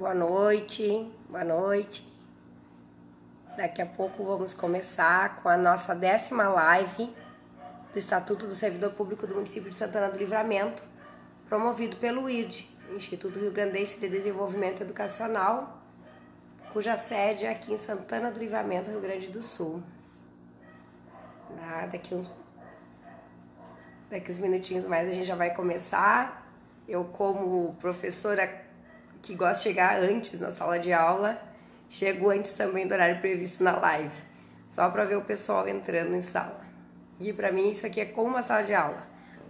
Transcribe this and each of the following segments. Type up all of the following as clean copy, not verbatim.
Boa noite, boa noite. Daqui a pouco vamos começar com a nossa 10ª live do Estatuto do Servidor Público do município de Santana do Livramento, promovido pelo IRD, Instituto Rio Grandense de Desenvolvimento Educacional, cuja sede é aqui em Santana do Livramento, Rio Grande do Sul. Daqui uns minutinhos mais a gente já vai começar. Eu, como professora que gosta de chegar antes na sala de aula, chego antes também do horário previsto na live, só para ver o pessoal entrando em sala. E para mim isso aqui é como uma sala de aula.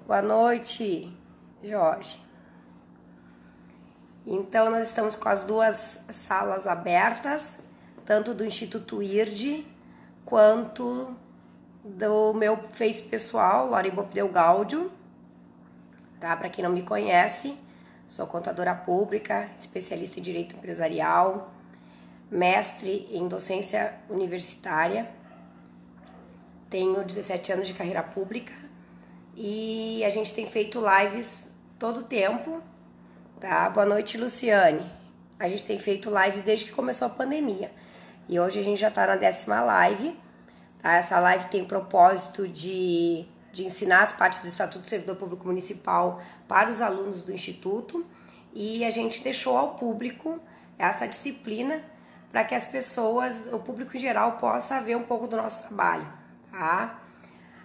Boa noite, Jorge. Então nós estamos com as duas salas abertas, tanto do Instituto IRD quanto do meu Face pessoal, Lori Bopdeu Gáudio, tá? Para quem não me conhece, sou contadora pública, especialista em direito empresarial, mestre em docência universitária, tenho 17 anos de carreira pública e a gente tem feito lives todo o tempo, tá? Boa noite, Luciane. A gente tem feito lives desde que começou a pandemia e hoje a gente já está na 10ª live, tá? Essa live tem o propósito de ensinar as partes do Estatuto do Servidor Público Municipal para os alunos do Instituto, e a gente deixou ao público essa disciplina para que as pessoas, o público em geral, possa ver um pouco do nosso trabalho, tá?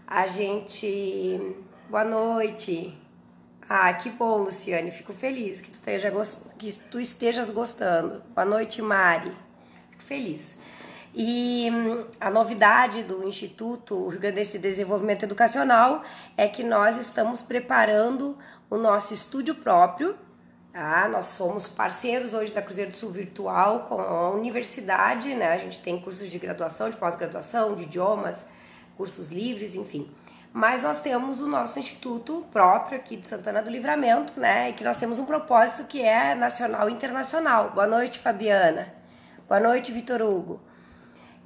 A gente... Boa noite! Ah, que bom, Luciane, fico feliz que tu estejas gostando. Boa noite, Mari, fico feliz. E a novidade do Instituto Rio Grandense de Desenvolvimento Educacional é que nós estamos preparando o nosso estúdio próprio, tá? Nós somos parceiros hoje da Cruzeiro do Sul Virtual com a universidade, né? A gente tem cursos de graduação, de pós-graduação, de idiomas, cursos livres, enfim. Mas nós temos o nosso instituto próprio aqui de Santana do Livramento, né? E que nós temos um propósito que é nacional e internacional. Boa noite, Fabiana. Boa noite, Vitor Hugo.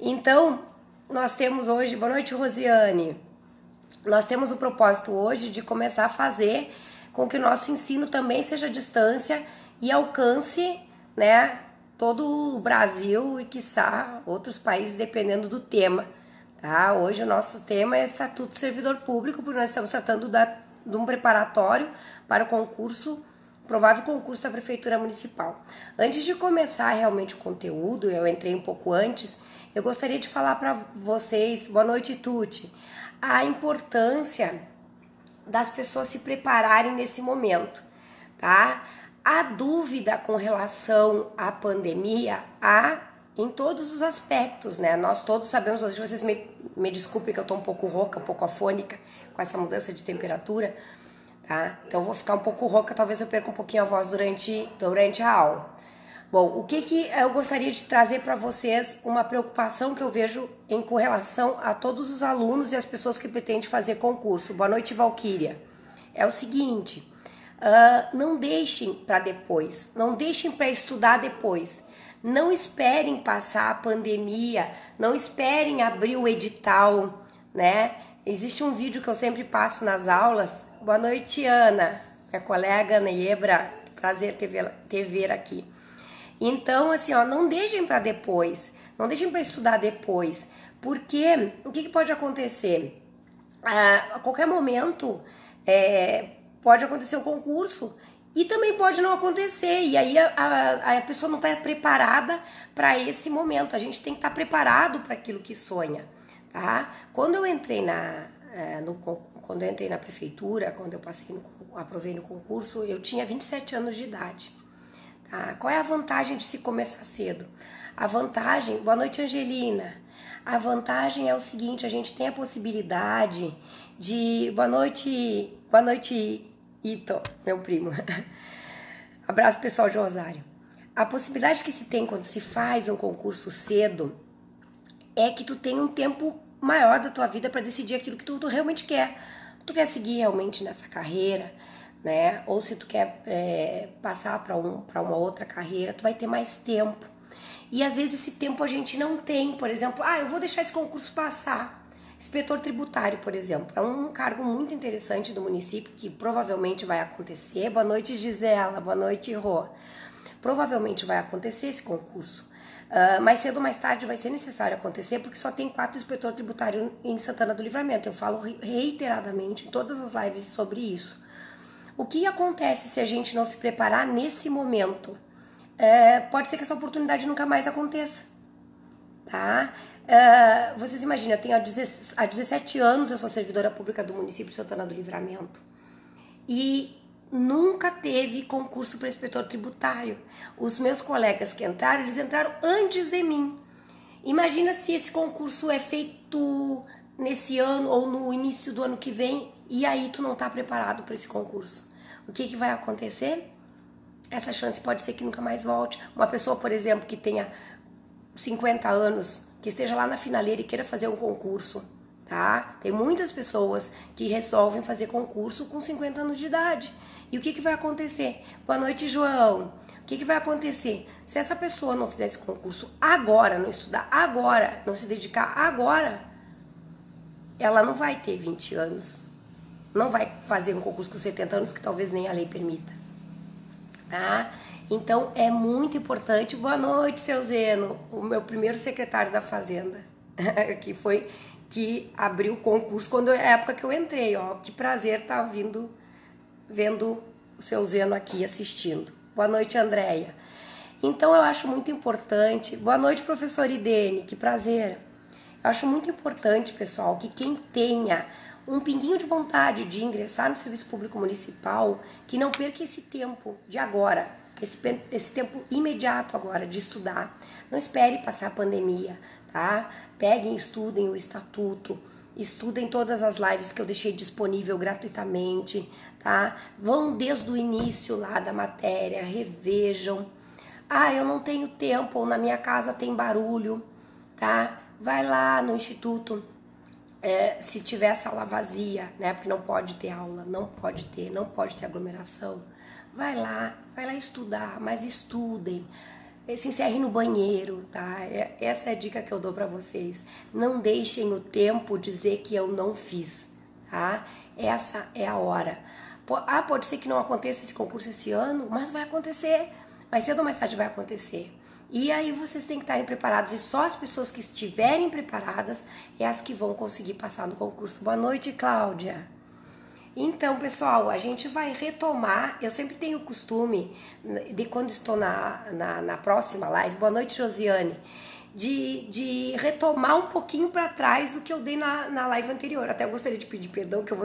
Então, nós temos hoje... Boa noite, Rosiane. Nós temos o propósito hoje de começar a fazer com que o nosso ensino também seja à distância e alcance, né, todo o Brasil e, quiçá, outros países, dependendo do tema. Tá? Hoje o nosso tema é Estatuto do Servidor Público, porque nós estamos tratando de um preparatório para o concurso, provável concurso da Prefeitura Municipal. Antes de começar realmente o conteúdo, eu entrei um pouco antes, eu gostaria de falar para vocês, boa noite, Tuti, a importância das pessoas se prepararem nesse momento, tá? A dúvida com relação à pandemia há em todos os aspectos, né? Nós todos sabemos, hoje vocês me desculpem que eu tô um pouco rouca, um pouco afônica com essa mudança de temperatura, tá? Então eu vou ficar um pouco rouca, talvez eu perca um pouquinho a voz durante a aula. Bom, o que eu gostaria de trazer para vocês, uma preocupação que eu vejo com relação a todos os alunos e as pessoas que pretendem fazer concurso. Boa noite, Valquíria. É o seguinte, não deixem para depois, não deixem para estudar depois. Não esperem passar a pandemia, não esperem abrir o edital, né? Existe um vídeo que eu sempre passo nas aulas. Boa noite, Ana, minha colega Ana Ebra, prazer te ver aqui. Então, assim, ó, não deixem para depois, não deixem para estudar depois, porque o que pode acontecer? A qualquer momento pode acontecer o concurso e também pode não acontecer, e aí a pessoa não está preparada para esse momento. A gente tem que estar preparado para aquilo que sonha, tá? Quando eu entrei quando eu entrei na prefeitura, quando eu aprovei no concurso, eu tinha 27 anos de idade. Qual é a vantagem de se começar cedo? A vantagem... Boa noite, Angelina. A vantagem é o seguinte, a gente tem a possibilidade de... Boa noite, Ito, meu primo. Abraço, pessoal de Rosário. A possibilidade que se tem quando se faz um concurso cedo é que tu tem um tempo maior da tua vida para decidir aquilo que tu realmente quer. Tu quer seguir realmente nessa carreira, né? Ou se tu quer passar para uma outra carreira, tu vai ter mais tempo. E às vezes esse tempo a gente não tem. Por exemplo, eu vou deixar esse concurso passar. Inspetor tributário, por exemplo, é um cargo muito interessante do município que provavelmente vai acontecer. Boa noite, Gisela. Boa noite, Rô. Provavelmente vai acontecer esse concurso. Mais cedo ou mais tarde vai ser necessário acontecer, porque só tem 4 inspetores tributários em Santana do Livramento. Eu falo reiteradamente em todas as lives sobre isso. O que acontece se a gente não se preparar nesse momento? Pode ser que essa oportunidade nunca mais aconteça, tá? Vocês imaginam, eu tenho há 17 anos, eu sou servidora pública do município de Santana do Livramento. E nunca teve concurso para inspetor tributário. Os meus colegas que entraram, eles entraram antes de mim. Imagina se esse concurso é feito nesse ano ou no início do ano que vem e aí tu não está preparado para esse concurso. O que vai acontecer? Essa chance pode ser que nunca mais volte. Uma pessoa, por exemplo, que tenha 50 anos, que esteja lá na finaleira e queira fazer um concurso, tá? Tem muitas pessoas que resolvem fazer concurso com 50 anos de idade. E o que vai acontecer? Boa noite, João. O que vai acontecer? Se essa pessoa não fizer esse concurso agora, não estudar agora, não se dedicar agora, ela não vai ter 20 anos. Não vai fazer um concurso com 70 anos, que talvez nem a lei permita. Tá? Então, é muito importante. Boa noite, seu Zeno, o meu primeiro secretário da Fazenda, que abriu o concurso quando é a época que eu entrei. Ó, que prazer estar vendo o seu Zeno aqui assistindo. Boa noite, Andréia. Então, eu acho muito importante. Boa noite, professor Idene, que prazer. Eu acho muito importante, pessoal, que quem tenha um pinguinho de vontade de ingressar no serviço público municipal, que não perca esse tempo de agora, esse tempo imediato agora de estudar. Não espere passar a pandemia, tá? Peguem, estudem o estatuto, estudem todas as lives que eu deixei disponível gratuitamente, tá? Vão desde o início lá da matéria, revejam. Eu não tenho tempo, ou na minha casa tem barulho, tá? Vai lá no instituto, se tiver sala vazia, né? Porque não pode ter aula, não pode ter aglomeração. Vai lá estudar, mas estudem. Se encerre no banheiro, tá? Essa é a dica que eu dou pra vocês. Não deixem o tempo dizer que eu não fiz, tá? Essa é a hora. Pode ser que não aconteça esse concurso esse ano, mas vai acontecer. Mais cedo ou mais tarde vai acontecer. E aí vocês têm que estarem preparados. E só as pessoas que estiverem preparadas é as que vão conseguir passar no concurso. Boa noite, Cláudia. Então, pessoal, a gente vai retomar. Eu sempre tenho o costume, de quando estou na próxima live, boa noite, Josiane, de retomar um pouquinho para trás do que eu dei na live anterior. Até eu gostaria de pedir perdão, que eu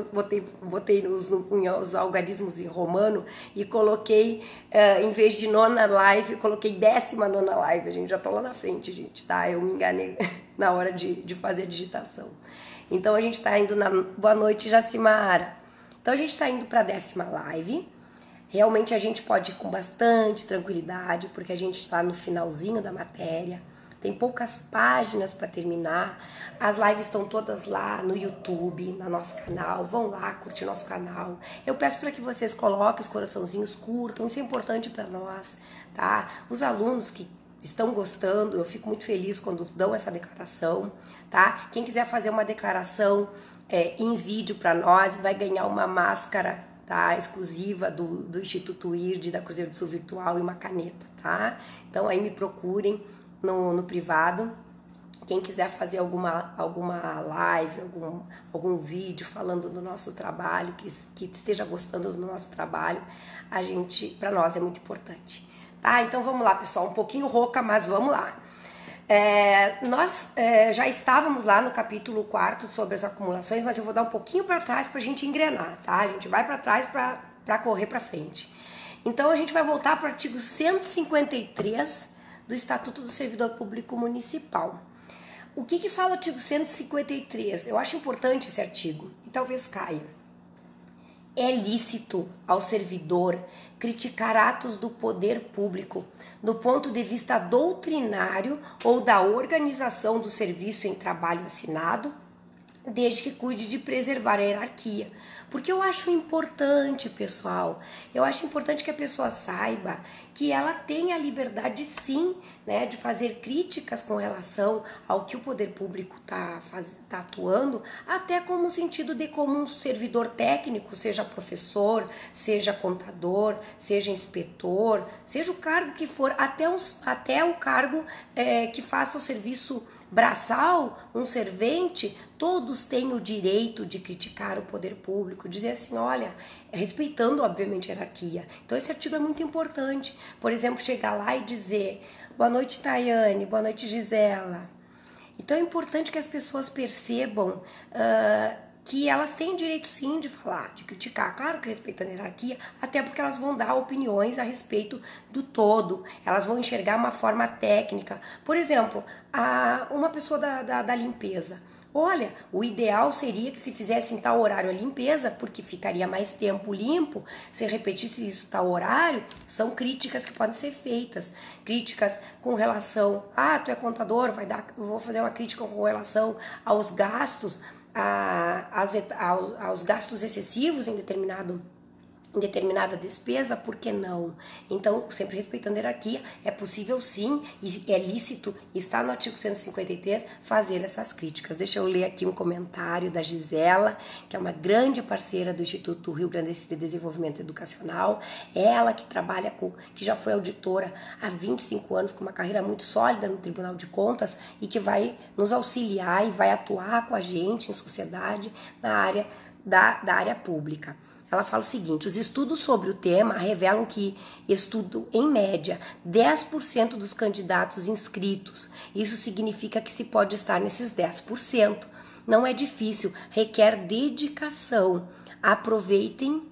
botei nos algarismos em romano e coloquei, em vez de nona live, coloquei 19ª live. A gente já tô lá na frente, gente, tá? Eu me enganei na hora de fazer a digitação. Então, a gente tá indo Boa noite, Jacimara. Então, a gente está indo para a 10ª live. Realmente, a gente pode ir com bastante tranquilidade, porque a gente está no finalzinho da matéria. Tem poucas páginas para terminar. As lives estão todas lá no YouTube, no nosso canal. Vão lá, curtir nosso canal. Eu peço para que vocês coloquem os coraçãozinhos, curtam. Isso é importante para nós, tá? Os alunos que estão gostando, eu fico muito feliz quando dão essa declaração, tá? Quem quiser fazer uma declaração em vídeo para nós, vai ganhar uma máscara, tá? Exclusiva do Instituto IRD, da Cruzeiro do Sul Virtual, e uma caneta, tá? Então aí me procurem no privado. Quem quiser fazer alguma live, algum vídeo falando do nosso trabalho, que esteja gostando do nosso trabalho, para nós é muito importante, tá? Então vamos lá, pessoal, um pouquinho rouca, mas vamos lá. Nós já estávamos lá no capítulo 4 sobre as acumulações, mas eu vou dar um pouquinho para trás para a gente engrenar, tá? A gente vai para trás para correr para frente. Então a gente vai voltar para o artigo 153 do Estatuto do Servidor Público Municipal. O que fala o artigo 153? Eu acho importante esse artigo, e talvez caia. É lícito ao servidor criticar atos do poder público do ponto de vista doutrinário ou da organização do serviço em trabalho assinado, desde que cuide de preservar a hierarquia. Porque eu acho importante, pessoal, eu acho importante que a pessoa saiba que ela tem a liberdade, sim, né, de fazer críticas com relação ao que o poder público tá atuando, até como sentido de como um servidor técnico, seja professor, seja contador, seja inspetor, seja o cargo que for, até o cargo que faça o serviço braçal, um servente, todos têm o direito de criticar o poder público, dizer assim, olha, respeitando obviamente a hierarquia. Então esse artigo é muito importante. Por exemplo, chegar lá e dizer, boa noite Tayane, boa noite Gisela. Então é importante que as pessoas percebam que elas têm direito sim de falar, de criticar, claro que respeitando a hierarquia, até porque elas vão dar opiniões a respeito do todo, elas vão enxergar uma forma técnica. Por exemplo, uma pessoa da limpeza, olha, o ideal seria que se fizesse em tal horário a limpeza, porque ficaria mais tempo limpo, se repetisse isso tal horário, são críticas que podem ser feitas. Críticas com relação, tu é contador, vou fazer uma crítica com relação aos gastos, aos gastos excessivos em determinada despesa, por que não? Então, sempre respeitando a hierarquia, é possível sim, e é lícito, está no artigo 153, fazer essas críticas. Deixa eu ler aqui um comentário da Gisela, que é uma grande parceira do Instituto Rio Grandense de Desenvolvimento Educacional, ela que trabalha que já foi auditora há 25 anos, com uma carreira muito sólida no Tribunal de Contas, e que vai nos auxiliar e vai atuar com a gente em sociedade na área da área pública. Ela fala o seguinte, os estudos sobre o tema revelam que estudam, em média, 10% dos candidatos inscritos. Isso significa que se pode estar nesses 10%. Não é difícil, requer dedicação. Aproveitem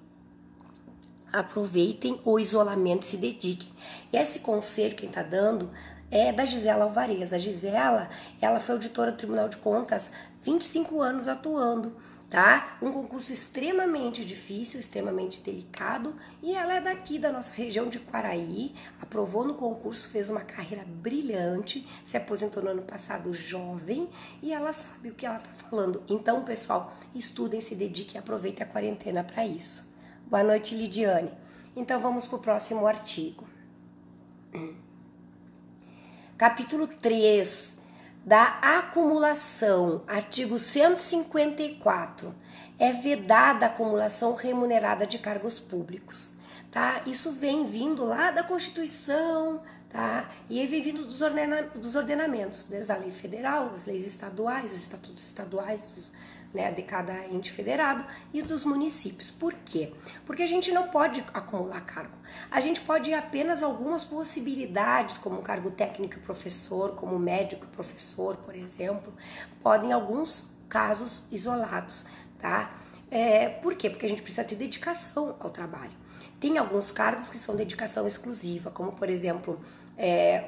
o isolamento e se dediquem. Esse conselho quem está dando é da Gisela Alvarez. A Gisela, ela foi auditora do Tribunal de Contas, 25 anos atuando. Tá? Um concurso extremamente difícil, extremamente delicado, e ela é daqui da nossa região de Quaraí, aprovou no concurso, fez uma carreira brilhante, se aposentou no ano passado jovem, e ela sabe o que ela está falando. Então, pessoal, estudem, se dediquem e aproveitem a quarentena para isso. Boa noite, Lidiane. Então, vamos para o próximo artigo. Capítulo 3. Da acumulação, artigo 154, é vedada a acumulação remunerada de cargos públicos, tá? Isso vem vindo lá da Constituição, tá? E vem vindo dos ordenamentos, desde a lei federal, as leis estaduais, os estatutos estaduais, né, de cada ente federado e dos municípios. Por quê? Porque a gente não pode acumular cargo. A gente pode ir apenas algumas possibilidades, como cargo técnico e professor, como médico e professor, por exemplo, podem em alguns casos isolados, tá? Por quê? Porque a gente precisa ter dedicação ao trabalho. Tem alguns cargos que são dedicação exclusiva, como por exemplo,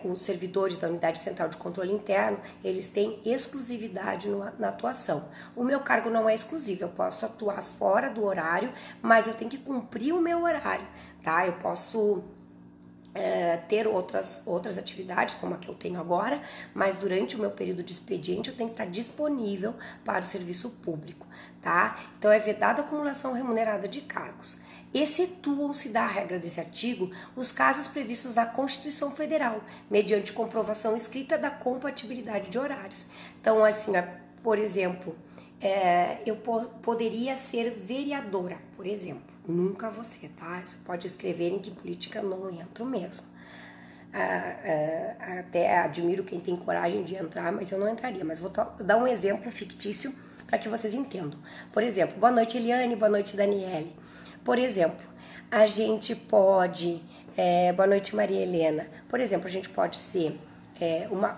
os servidores da Unidade Central de Controle Interno, eles têm exclusividade na atuação. O meu cargo não é exclusivo, eu posso atuar fora do horário, mas eu tenho que cumprir o meu horário, tá? Eu posso ter outras atividades, como a que eu tenho agora, mas durante o meu período de expediente eu tenho que estar disponível para o serviço público, tá? Então é vedada a acumulação remunerada de cargos. Excetuam-se da regra desse artigo os casos previstos na Constituição Federal, mediante comprovação escrita da compatibilidade de horários. Então, assim, por exemplo, eu poderia ser vereadora, por exemplo. Nunca você, tá? Isso pode escrever em que política eu não entro mesmo. Até admiro quem tem coragem de entrar, mas eu não entraria. Mas vou dar um exemplo fictício para que vocês entendam. Por exemplo, boa noite Eliane, boa noite Daniele. Por exemplo, a gente pode... boa noite Maria Helena. Por exemplo, a gente pode ser...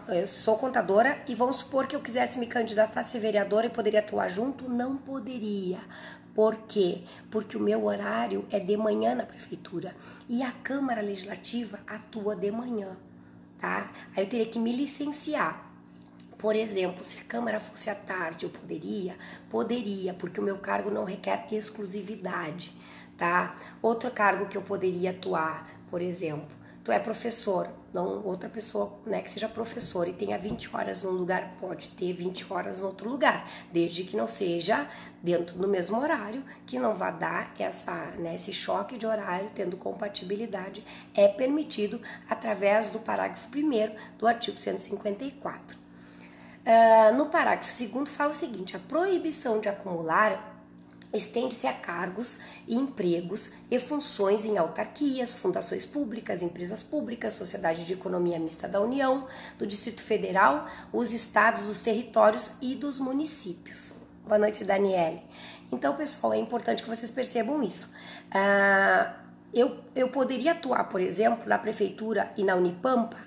eu sou contadora e vamos supor que eu quisesse me candidatar a ser vereadora e poderia atuar junto? Não poderia. Por quê? Porque o meu horário é de manhã na prefeitura e a Câmara Legislativa atua de manhã, tá? Aí eu teria que me licenciar. Por exemplo, se a Câmara fosse à tarde, eu poderia? Poderia, porque o meu cargo não requer exclusividade, tá? Outro cargo que eu poderia atuar, por exemplo, tu é professor, não outra pessoa, né, que seja professor e tenha 20 horas num lugar, pode ter 20 horas em outro lugar, desde que não seja dentro do mesmo horário, que não vá dar esse choque de horário, tendo compatibilidade, é permitido através do parágrafo 1º do artigo 154. No parágrafo 2º fala o seguinte: a proibição de acumular estende-se a cargos e empregos e funções em autarquias, fundações públicas, empresas públicas, sociedade de economia mista da União, do Distrito Federal, os estados, os territórios e dos municípios. Boa noite, Daniele. Então, pessoal, é importante que vocês percebam isso. Eu poderia atuar, por exemplo, na prefeitura e na Unipampa?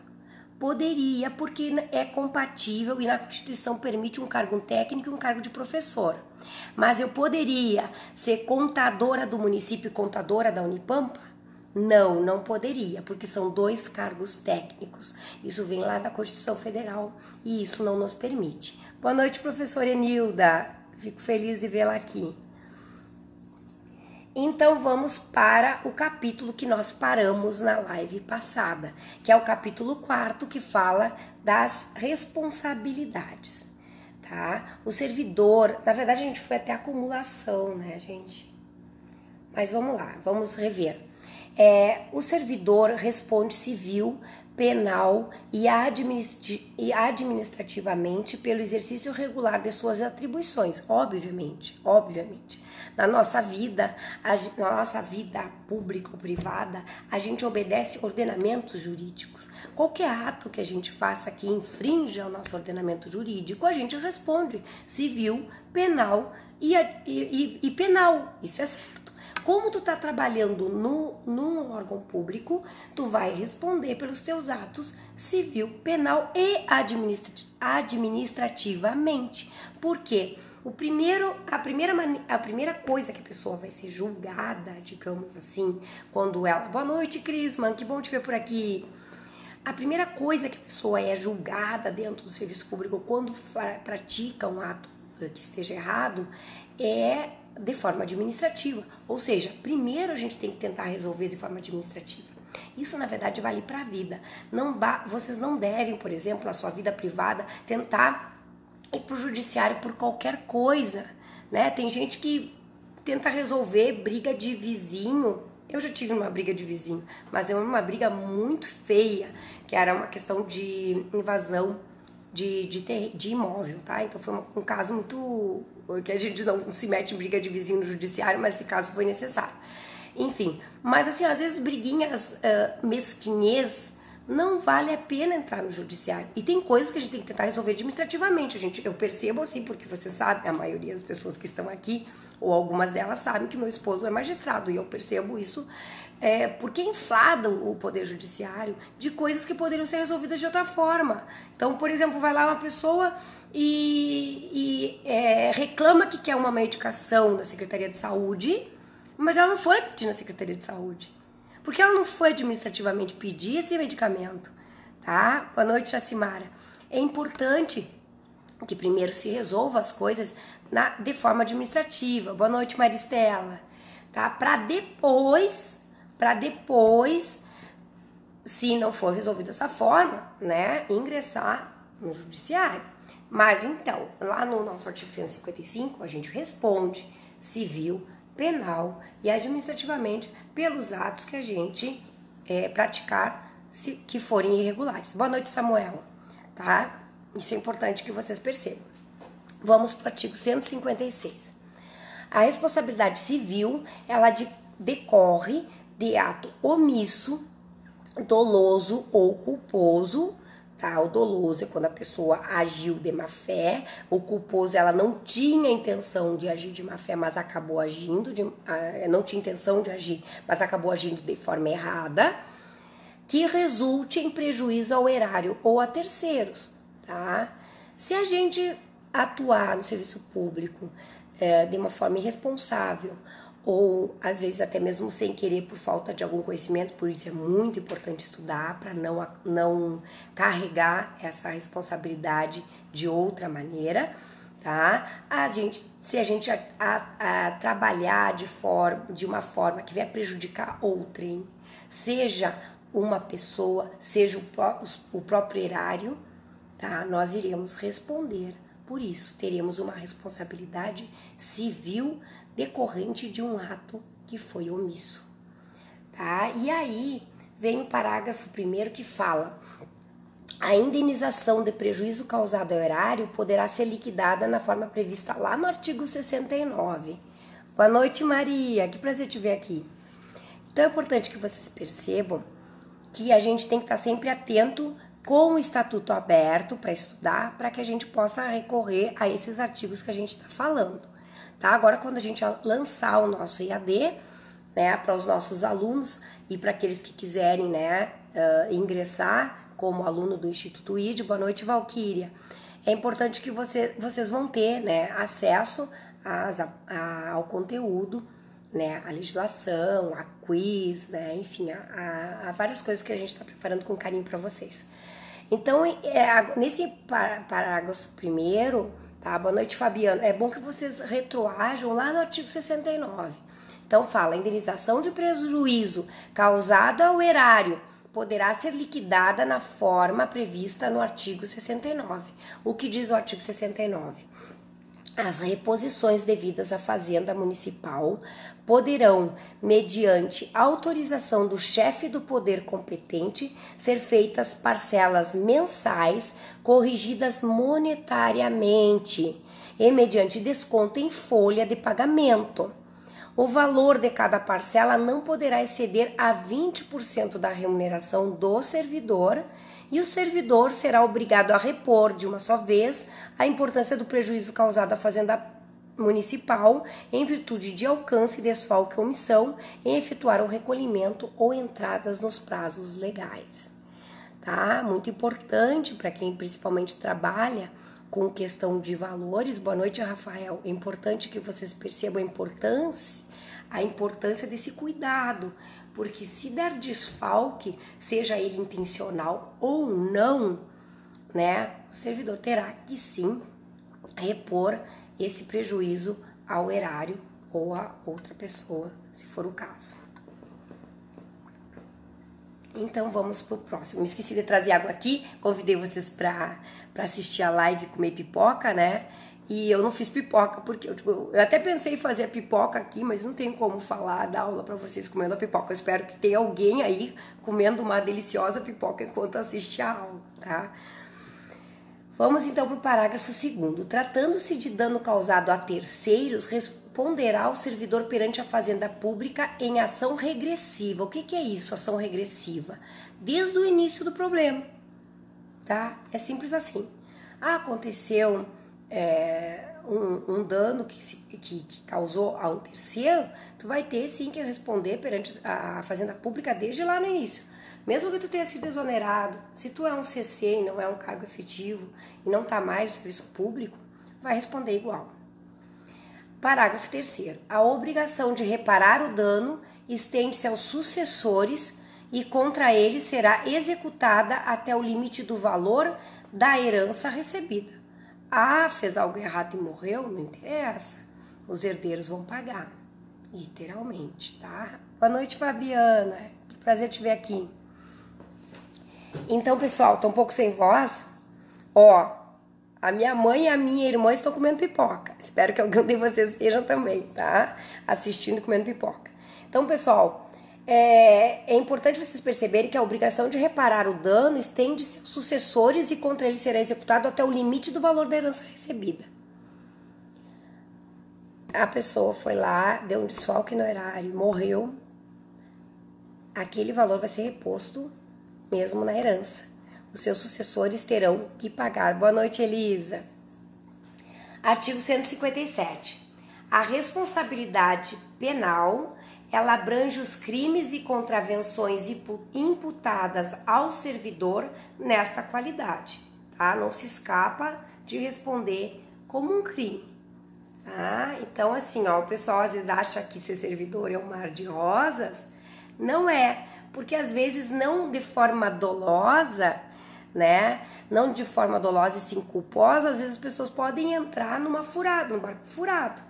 Poderia, porque é compatível e na Constituição permite um cargo técnico e um cargo de professor. Mas eu poderia ser contadora do município e contadora da Unipampa? Não, não poderia, porque são 2 cargos técnicos. Isso vem lá da Constituição Federal e isso não nos permite. Boa noite, professora Enilda. Fico feliz de vê-la aqui. Então vamos para o capítulo que nós paramos na live passada, que é o capítulo 4, que fala das responsabilidades, tá? O servidor, na verdade a gente foi até acumulação, né, gente? Mas vamos lá, vamos rever. O servidor responde civil, penal e administrativamente pelo exercício regular de suas atribuições, obviamente. Na nossa vida pública ou privada, a gente obedece ordenamentos jurídicos. Qualquer ato que a gente faça que infrinja o nosso ordenamento jurídico, a gente responde civil, penal e penal. Isso é certo. Como tu tá trabalhando num órgão público, tu vai responder pelos teus atos civil, penal e administrativamente. Por quê? A primeira coisa que a pessoa vai ser julgada, digamos assim, quando ela... Boa noite, Crisman, que bom te ver por aqui. A primeira coisa que a pessoa é julgada dentro do serviço público quando pratica um ato que esteja errado é de forma administrativa. Ou seja, primeiro a gente tem que tentar resolver de forma administrativa. Isso, na verdade, vale para a vida. Vocês não devem, por exemplo, na sua vida privada, tentar ir para o judiciário por qualquer coisa, né? Tem gente que tenta resolver briga de vizinho. Eu já tive uma briga de vizinho, mas é uma briga muito feia, que era uma questão de invasão de imóvel, tá? Então foi um caso muito... que a gente não se mete em briga de vizinho no judiciário, mas esse caso foi necessário. Enfim, mas assim, às vezes briguinhas mesquinhez, não vale a pena entrar no judiciário. E tem coisas que a gente tem que tentar resolver administrativamente. Eu percebo assim, porque você sabe, a maioria das pessoas que estão aqui, ou algumas delas sabem que meu esposo é magistrado, e eu percebo isso porque inflada o poder judiciário de coisas que poderiam ser resolvidas de outra forma. Então, por exemplo, vai lá uma pessoa e reclama que quer uma medicação da Secretaria de Saúde, mas ela não foi pedir na Secretaria de Saúde, porque ela não foi administrativamente pedir esse medicamento, tá? Boa noite, Jacimara. É importante que primeiro se resolva as coisas de forma administrativa. Boa noite, Maristela. Tá? Para depois, se não for resolvido dessa forma, né, ingressar no judiciário. Mas então, lá no nosso artigo 155, a gente responde civil, penal e administrativamente pelos atos que a gente praticar que forem irregulares. Boa noite, Samuel. Tá? Isso é importante que vocês percebam. Vamos para o artigo 156. A responsabilidade civil, ela decorre de ato omisso, doloso ou culposo, tá? O doloso é quando a pessoa agiu de má fé, o culposo ela não tinha intenção de agir de má fé, mas acabou agindo, não tinha intenção de agir, mas acabou agindo de forma errada, que resulte em prejuízo ao erário ou a terceiros, tá? Se a gente atuar no serviço público de uma forma irresponsável, ou às vezes até mesmo sem querer por falta de algum conhecimento, por isso é muito importante estudar para não carregar essa responsabilidade de outra maneira, tá? Se a gente trabalhar de uma forma que vai prejudicar outrem, seja uma pessoa, seja o próprio erário, tá? Nós iremos responder por isso. Teremos uma responsabilidade civil decorrente de um ato que foi omisso, tá? E aí vem o parágrafo 1º que fala: a indenização de prejuízo causado ao erário poderá ser liquidada na forma prevista lá no artigo 69. Boa noite, Maria. Que prazer te ver aqui. Então é importante que vocês percebam que a gente tem que estar sempre atento com o estatuto aberto para estudar, para que a gente possa recorrer a esses artigos que a gente está falando, tá? Agora, quando a gente lançar o nosso IAD, né, para os nossos alunos e para aqueles que quiserem, né, ingressar como aluno do Instituto ID, boa noite, Valquíria. É importante que vocês vão ter, né, acesso ao conteúdo, né, a legislação, a quiz, né, enfim, a várias coisas que a gente está preparando com carinho para vocês. Então, nesse parágrafo 1º, tá? Boa noite, Fabiano. É bom que vocês retroajam lá no artigo 69. Então, fala: a indenização de prejuízo causado ao erário poderá ser liquidada na forma prevista no artigo 69. O que diz o artigo 69? As reposições devidas à Fazenda Municipal poderão, mediante autorização do chefe do poder competente, ser feitas parcelas mensais corrigidas monetariamente e mediante desconto em folha de pagamento. O valor de cada parcela não poderá exceder a 20% da remuneração do servidor, e o servidor será obrigado a repor de uma só vez a importância do prejuízo causado à Fazenda Municipal em virtude de alcance, desfalque ou omissão em efetuar o recolhimento ou entradas nos prazos legais. Tá? Muito importante para quem principalmente trabalha com questão de valores. Boa noite, Rafael. É importante que vocês percebam a importância desse cuidado, porque se der desfalque, seja ele intencional ou não, né, o servidor terá que sim repor esse prejuízo ao erário ou a outra pessoa, se for o caso. Então vamos pro próximo. Me esqueci de trazer água aqui, convidei vocês para assistir a live e comer pipoca, né? E eu não fiz pipoca, porque eu até pensei em fazer a pipoca aqui, mas não tem como falar, dar aula para vocês comendo a pipoca. Eu espero que tenha alguém aí comendo uma deliciosa pipoca enquanto assiste a aula, tá? Vamos então para o parágrafo 2º. Tratando-se de dano causado a terceiros, responderá o servidor perante a Fazenda Pública em ação regressiva. O que é isso, ação regressiva? Desde o início do problema, tá? É simples assim. Aconteceu um dano que causou a um terceiro, tu vai ter sim que responder perante a Fazenda Pública desde lá no início. Mesmo que tu tenha sido exonerado, se tu é um CC e não é um cargo efetivo e não está mais no serviço público, vai responder igual. Parágrafo 3º. A obrigação de reparar o dano estende-se aos sucessores e contra eles será executada até o limite do valor da herança recebida. Fez algo errado e morreu? Não interessa. Os herdeiros vão pagar, literalmente, tá? Boa noite, Fabiana. Que prazer te ver aqui. Então, pessoal, tô um pouco sem voz. A minha mãe e a minha irmã estão comendo pipoca. Espero que algum de vocês estejam também, tá? Assistindo e comendo pipoca. Então, pessoal, é importante vocês perceberem que a obrigação de reparar o dano estende-se aos sucessores e contra eles será executado até o limite do valor da herança recebida. A pessoa foi lá, deu um desfalque no erário, morreu. Aquele valor vai ser reposto mesmo na herança. Os seus sucessores terão que pagar. Boa noite, Elisa. Artigo 157. A responsabilidade penal, ela abrange os crimes e contravenções imputadas ao servidor nesta qualidade, tá? Não se escapa de responder como um crime, tá? Então, assim, o pessoal às vezes acha que ser servidor é um mar de rosas. Não é, porque às vezes não de forma dolosa, né? Não de forma dolosa e sim culposa, às vezes as pessoas podem entrar num barco furado.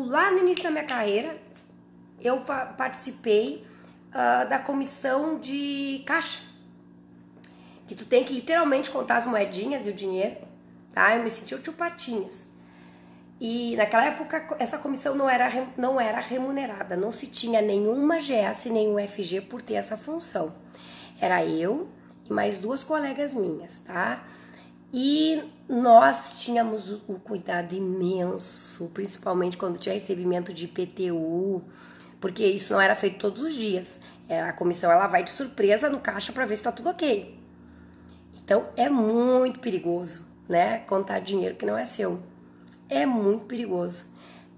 Lá no início da minha carreira, eu participei da comissão de caixa, que tu tem que literalmente contar as moedinhas e o dinheiro, tá? Eu me senti o tio Patinhas. E naquela época essa comissão não era remunerada, não se tinha nenhuma GS, nenhum FG por ter essa função. Era eu e mais 2 colegas minhas, tá? E nós tínhamos o cuidado imenso, principalmente quando tinha recebimento de IPTU, porque isso não era feito todos os dias. A comissão ela vai de surpresa no caixa para ver se tá tudo ok. Então é muito perigoso, né? Contar dinheiro que não é seu. É muito perigoso.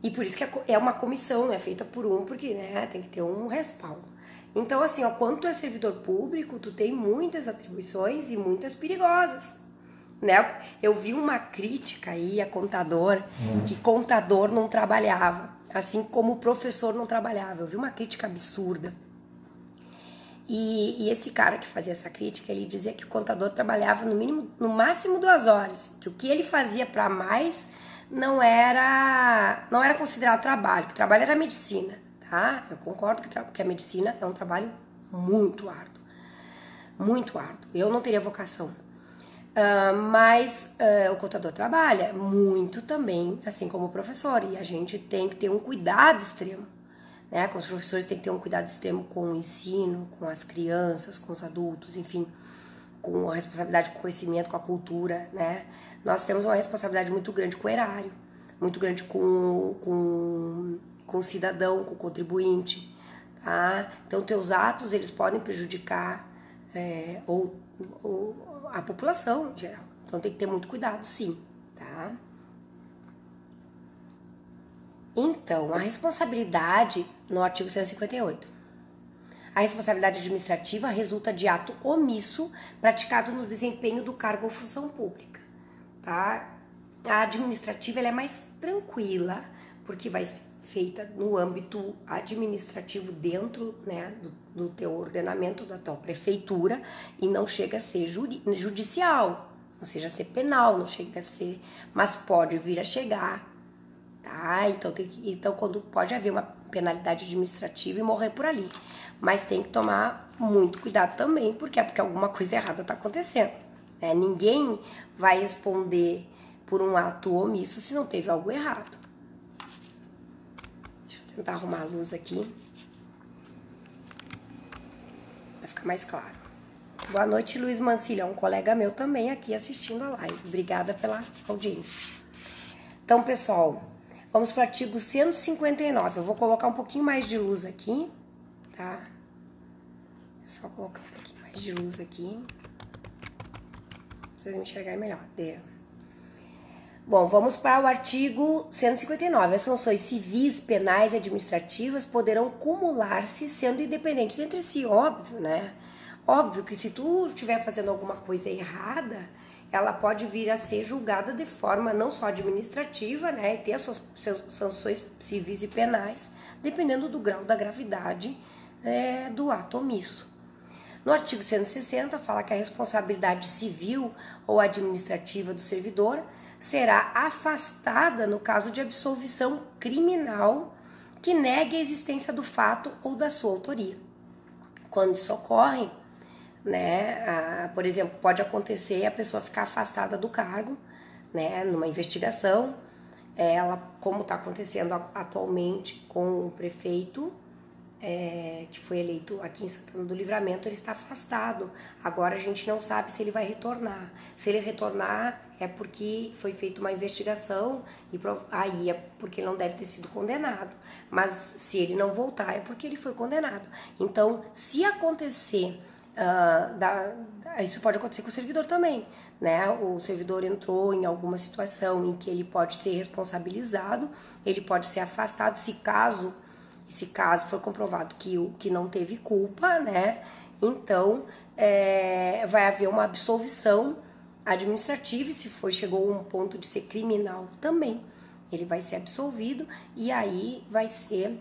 E por isso que é uma comissão, não é feita por um, porque né, tem que ter um respaldo. Então, assim, ó, quando tu é servidor público, tu tem muitas atribuições e muitas perigosas. Né? Eu vi uma crítica aí a contador, que contador não trabalhava, assim como o professor não trabalhava. Eu vi uma crítica absurda. E esse cara que fazia essa crítica, ele dizia que o contador trabalhava no máximo 2 horas, que o que ele fazia para mais não era considerado trabalho, que o trabalho era medicina, tá? Eu concordo que a medicina é um trabalho muito árduo, muito árduo. Eu não teria vocação. Mas o contador trabalha muito também, assim como o professor, e a gente tem que ter um cuidado extremo, né? Os professores têm que ter um cuidado extremo com o ensino, com as crianças, com os adultos, enfim, com a responsabilidade com o conhecimento, com a cultura, né? Nós temos uma responsabilidade muito grande com o erário, muito grande com o cidadão, com o contribuinte, tá? Então, teus atos, eles podem prejudicar ou a população em geral. Então tem que ter muito cuidado, sim, tá? Então, a responsabilidade no artigo 158. A responsabilidade administrativa resulta de ato omisso praticado no desempenho do cargo ou função pública, tá? A administrativa ela é mais tranquila, porque vai ser feita no âmbito administrativo dentro, né, do teu ordenamento, da tua prefeitura, e não chega a ser judicial, não chega a ser penal, não chega a ser, mas pode vir a chegar, tá? Então quando pode haver uma penalidade administrativa e morrer por ali, mas tem que tomar muito cuidado também, porque alguma coisa errada está acontecendo, né? Ninguém vai responder por um ato omisso se não teve algo errado. Tentar arrumar a luz aqui. Vai ficar mais claro. Boa noite, Luiz Mancilha, um colega meu também aqui assistindo a live. Obrigada pela audiência. Então, pessoal, vamos para o artigo 159. Eu vou colocar um pouquinho mais de luz aqui, tá? Só colocar um pouquinho mais de luz aqui. Pra vocês me enxergarem melhor. Bom, vamos para o artigo 159. As sanções civis, penais e administrativas poderão cumular-se sendo independentes entre si, óbvio, né? Óbvio que se tu estiver fazendo alguma coisa errada, ela pode vir a ser julgada de forma não só administrativa, né? E ter as suas sanções civis e penais, dependendo do grau da gravidade do ato omisso. No artigo 160, fala que a responsabilidade civil ou administrativa do servidor será afastada no caso de absolvição criminal que negue a existência do fato ou da sua autoria. Quando isso ocorre, né, por exemplo, pode acontecer a pessoa ficar afastada do cargo, né, numa investigação, como está acontecendo atualmente com o prefeito, que foi eleito aqui em Santana do Livramento, ele está afastado. Agora a gente não sabe se ele vai retornar. Se ele retornar é porque foi feita uma investigação e aí é porque ele não deve ter sido condenado. Mas se ele não voltar é porque ele foi condenado. Então, se acontecer, isso pode acontecer com o servidor também, né? O servidor entrou em alguma situação em que ele pode ser responsabilizado, ele pode ser afastado se caso for comprovado que não teve culpa, né? Então, vai haver uma absolvição administrativa e se chegou a um ponto de ser criminal também, ele vai ser absolvido e aí vai ser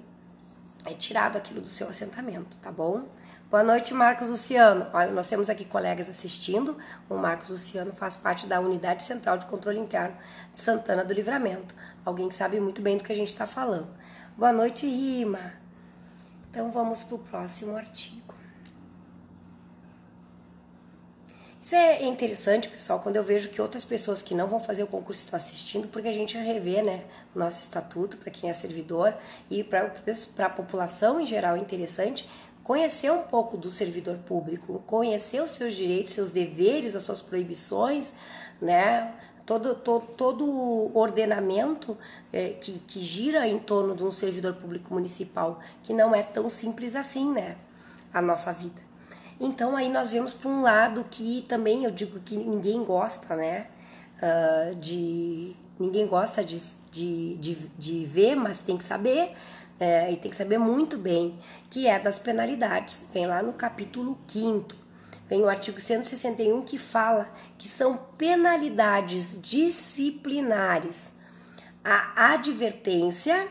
tirado aquilo do seu assentamento, tá bom? Boa noite, Marcos Luciano. Olha, nós temos aqui colegas assistindo. O Marcos Luciano faz parte da Unidade Central de Controle Interno de Santana do Livramento. Alguém que sabe muito bem do que a gente está falando. Boa noite, Rima. Então vamos para o próximo artigo. Isso é interessante, pessoal, quando eu vejo que outras pessoas que não vão fazer o concurso estão assistindo, porque a gente revê, né, o nosso estatuto para quem é servidor e para a população em geral é interessante conhecer um pouco do servidor público, conhecer os seus direitos, seus deveres, as suas proibições, né, todo o ordenamento que gira em torno de um servidor público municipal, que não é tão simples assim, né, a nossa vida. Então aí nós vemos por um lado que também eu digo que ninguém gosta, né, ninguém gosta de ver, mas tem que saber, e tem que saber muito bem, que é das penalidades. Vem lá no capítulo 5º, vem o artigo 161 que fala que são penalidades disciplinares. A advertência,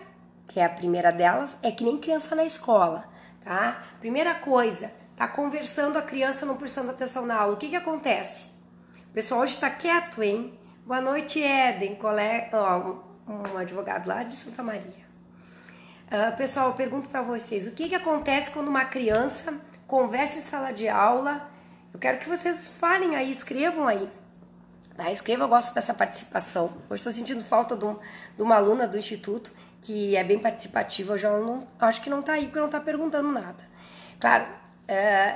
que é a primeira delas, é que nem criança na escola, tá? Primeira coisa, tá conversando, a criança não prestando atenção na aula. O que acontece? O pessoal hoje tá quieto, hein? Boa noite, Éden, colega, um advogado lá de Santa Maria. Pessoal, eu pergunto para vocês, o que acontece quando uma criança conversa em sala de aula? Eu quero que vocês falem aí, escrevam aí. Tá? Escrevam, eu gosto dessa participação. Hoje estou sentindo falta de uma aluna do Instituto, que é bem participativa. Hoje eu acho que não tá aí, porque não tá perguntando nada. Claro,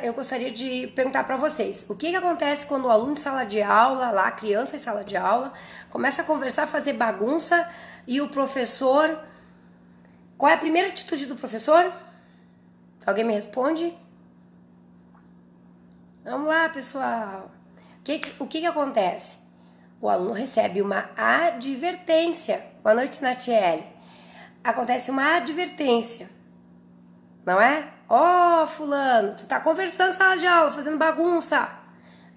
eu gostaria de perguntar para vocês, o que acontece quando o aluno em sala de aula, lá, a criança em sala de aula, começa a conversar, fazer bagunça, e o professor... Qual é a primeira atitude do professor? Alguém me responde? Vamos lá, pessoal. O que acontece? O aluno recebe uma advertência. Boa noite, Natiele. Acontece uma advertência, não é? Ó, fulano, tu tá conversando em sala de aula, fazendo bagunça.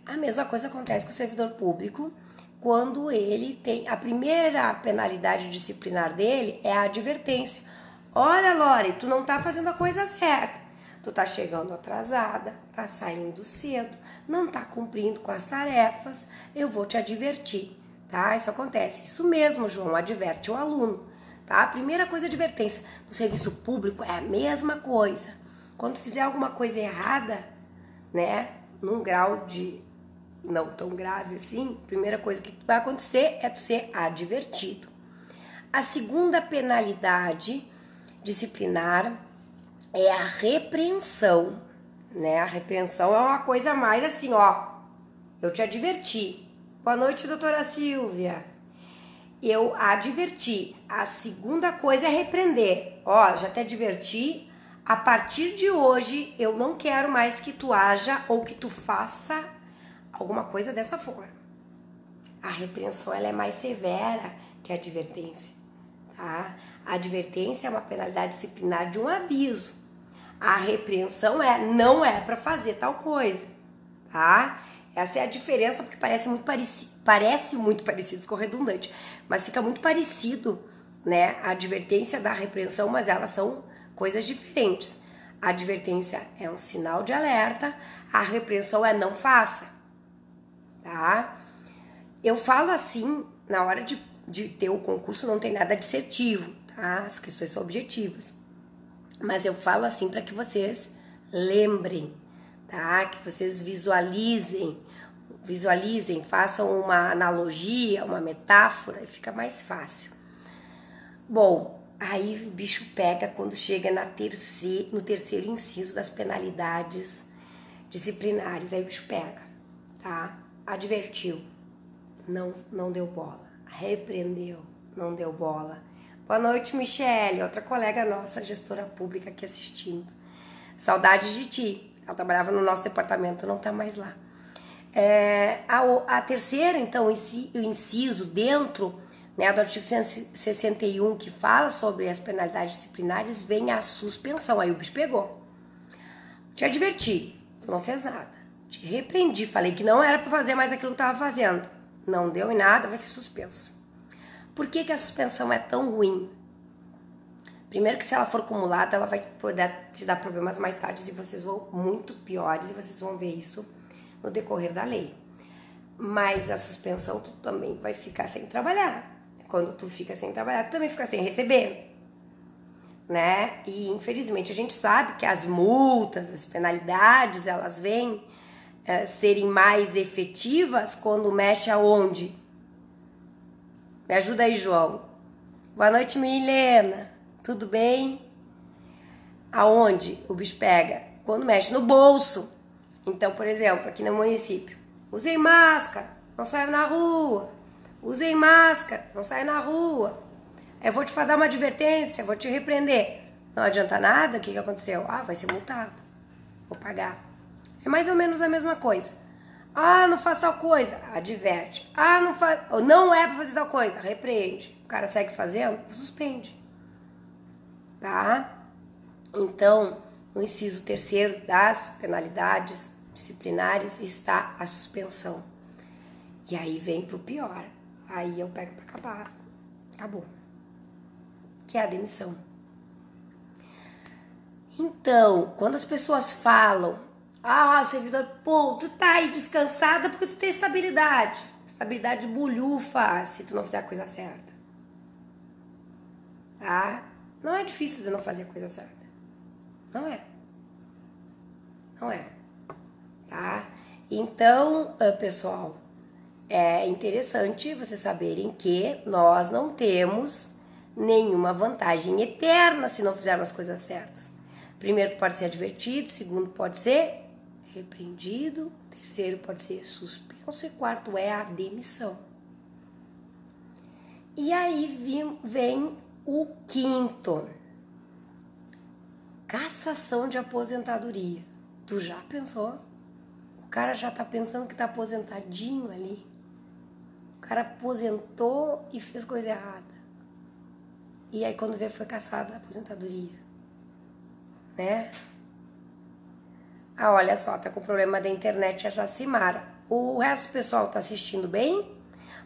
A mesma coisa acontece com o servidor público quando ele tem... A primeira penalidade disciplinar dele é a advertência. Olha, Lore, tu não tá fazendo a coisa certa. Tu tá chegando atrasada, tá saindo cedo, não tá cumprindo com as tarefas, eu vou te advertir, tá? Isso acontece. Isso mesmo, João, adverte o aluno, tá? A primeira coisa é advertência. No serviço público é a mesma coisa. Quando tu fizer alguma coisa errada, né, num grau de não tão grave assim, a primeira coisa que vai acontecer é tu ser advertido. A segunda penalidade disciplinar é a repreensão, né? A repreensão é uma coisa mais assim, ó, eu te adverti. Boa noite, doutora Silvia. Eu adverti. A segunda coisa é repreender. Ó, já te adverti, a partir de hoje eu não quero mais que tu haja ou que tu faça alguma coisa dessa forma. A repreensão, ela é mais severa que a advertência, tá? A advertência é uma penalidade disciplinar de um aviso. A repreensão não é para fazer tal coisa, tá? Essa é a diferença, porque parece muito parecido, ficou redundante, mas fica muito parecido, né? A advertência da repreensão, mas elas são coisas diferentes. A advertência é um sinal de alerta, a repreensão é não faça, tá? Eu falo assim, na hora de ter o concurso não tem nada dissertivo, tá? As questões são objetivas. Mas eu falo assim para que vocês lembrem, tá? Que vocês visualizem, façam uma analogia, uma metáfora e fica mais fácil. Bom, aí o bicho pega quando chega no terceiro inciso das penalidades disciplinares. Aí o bicho pega, tá? Advertiu, não deu bola. Repreendeu, não deu bola. Boa noite, Michele, outra colega nossa, gestora pública aqui assistindo. Saudades de ti. Ela trabalhava no nosso departamento, não tá mais lá. A terceira, então, o inciso dentro, né, do artigo 161, que fala sobre as penalidades disciplinares, vem a suspensão. Aí o bicho pegou. Te adverti, tu não fez nada. Te repreendi, falei que não era para fazer mais aquilo que tu tava fazendo. Não deu em nada, vai ser suspenso. Por que a suspensão é tão ruim? Primeiro que se ela for acumulada, ela vai poder te dar problemas mais tarde e vocês vão muito piores e vocês vão ver isso no decorrer da lei. Mas a suspensão, tu também vai ficar sem trabalhar. Quando tu fica sem trabalhar, tu também fica sem receber. né? E infelizmente a gente sabe que as multas, as penalidades, elas vêm serem mais efetivas quando mexe aonde? Me ajuda aí, João. Boa noite, Milena. Tudo bem? Aonde o bicho pega? Quando mexe no bolso. Então, por exemplo, aqui no município, usei máscara, não saio na rua. Usei máscara, não saio na rua. Eu vou te dar uma advertência, vou te repreender. Não adianta nada, o que aconteceu? Ah, vai ser multado. Vou pagar. É mais ou menos a mesma coisa. Ah, não faz tal coisa, adverte. Ah, não é pra fazer tal coisa, repreende. O cara segue fazendo, suspende. Tá? Então, no inciso 3º das penalidades disciplinares está a suspensão. E aí vem pro pior. Aí eu pego pra acabar. Acabou. Que é a demissão. Então, quando as pessoas falam, servidor, pô, tu tá aí descansada porque tu tem estabilidade. Estabilidade bulhufa se tu não fizer a coisa certa. Tá? Não é difícil de não fazer a coisa certa. Não é. Não é. Tá? Então, pessoal, é interessante vocês saberem que nós não temos nenhuma vantagem eterna se não fizermos as coisas certas. Primeiro pode ser advertido, segundo pode ser repreendido, terceiro pode ser suspenso e quarto é a demissão. E aí vem o 5º. Cassação de aposentadoria. Tu já pensou? O cara já tá pensando que tá aposentadinho ali. O cara aposentou e fez coisa errada. E aí quando vê foi cassado a aposentadoria. Né? Ah, olha só, tá com problema da internet a Jacimara. O resto do pessoal tá assistindo bem?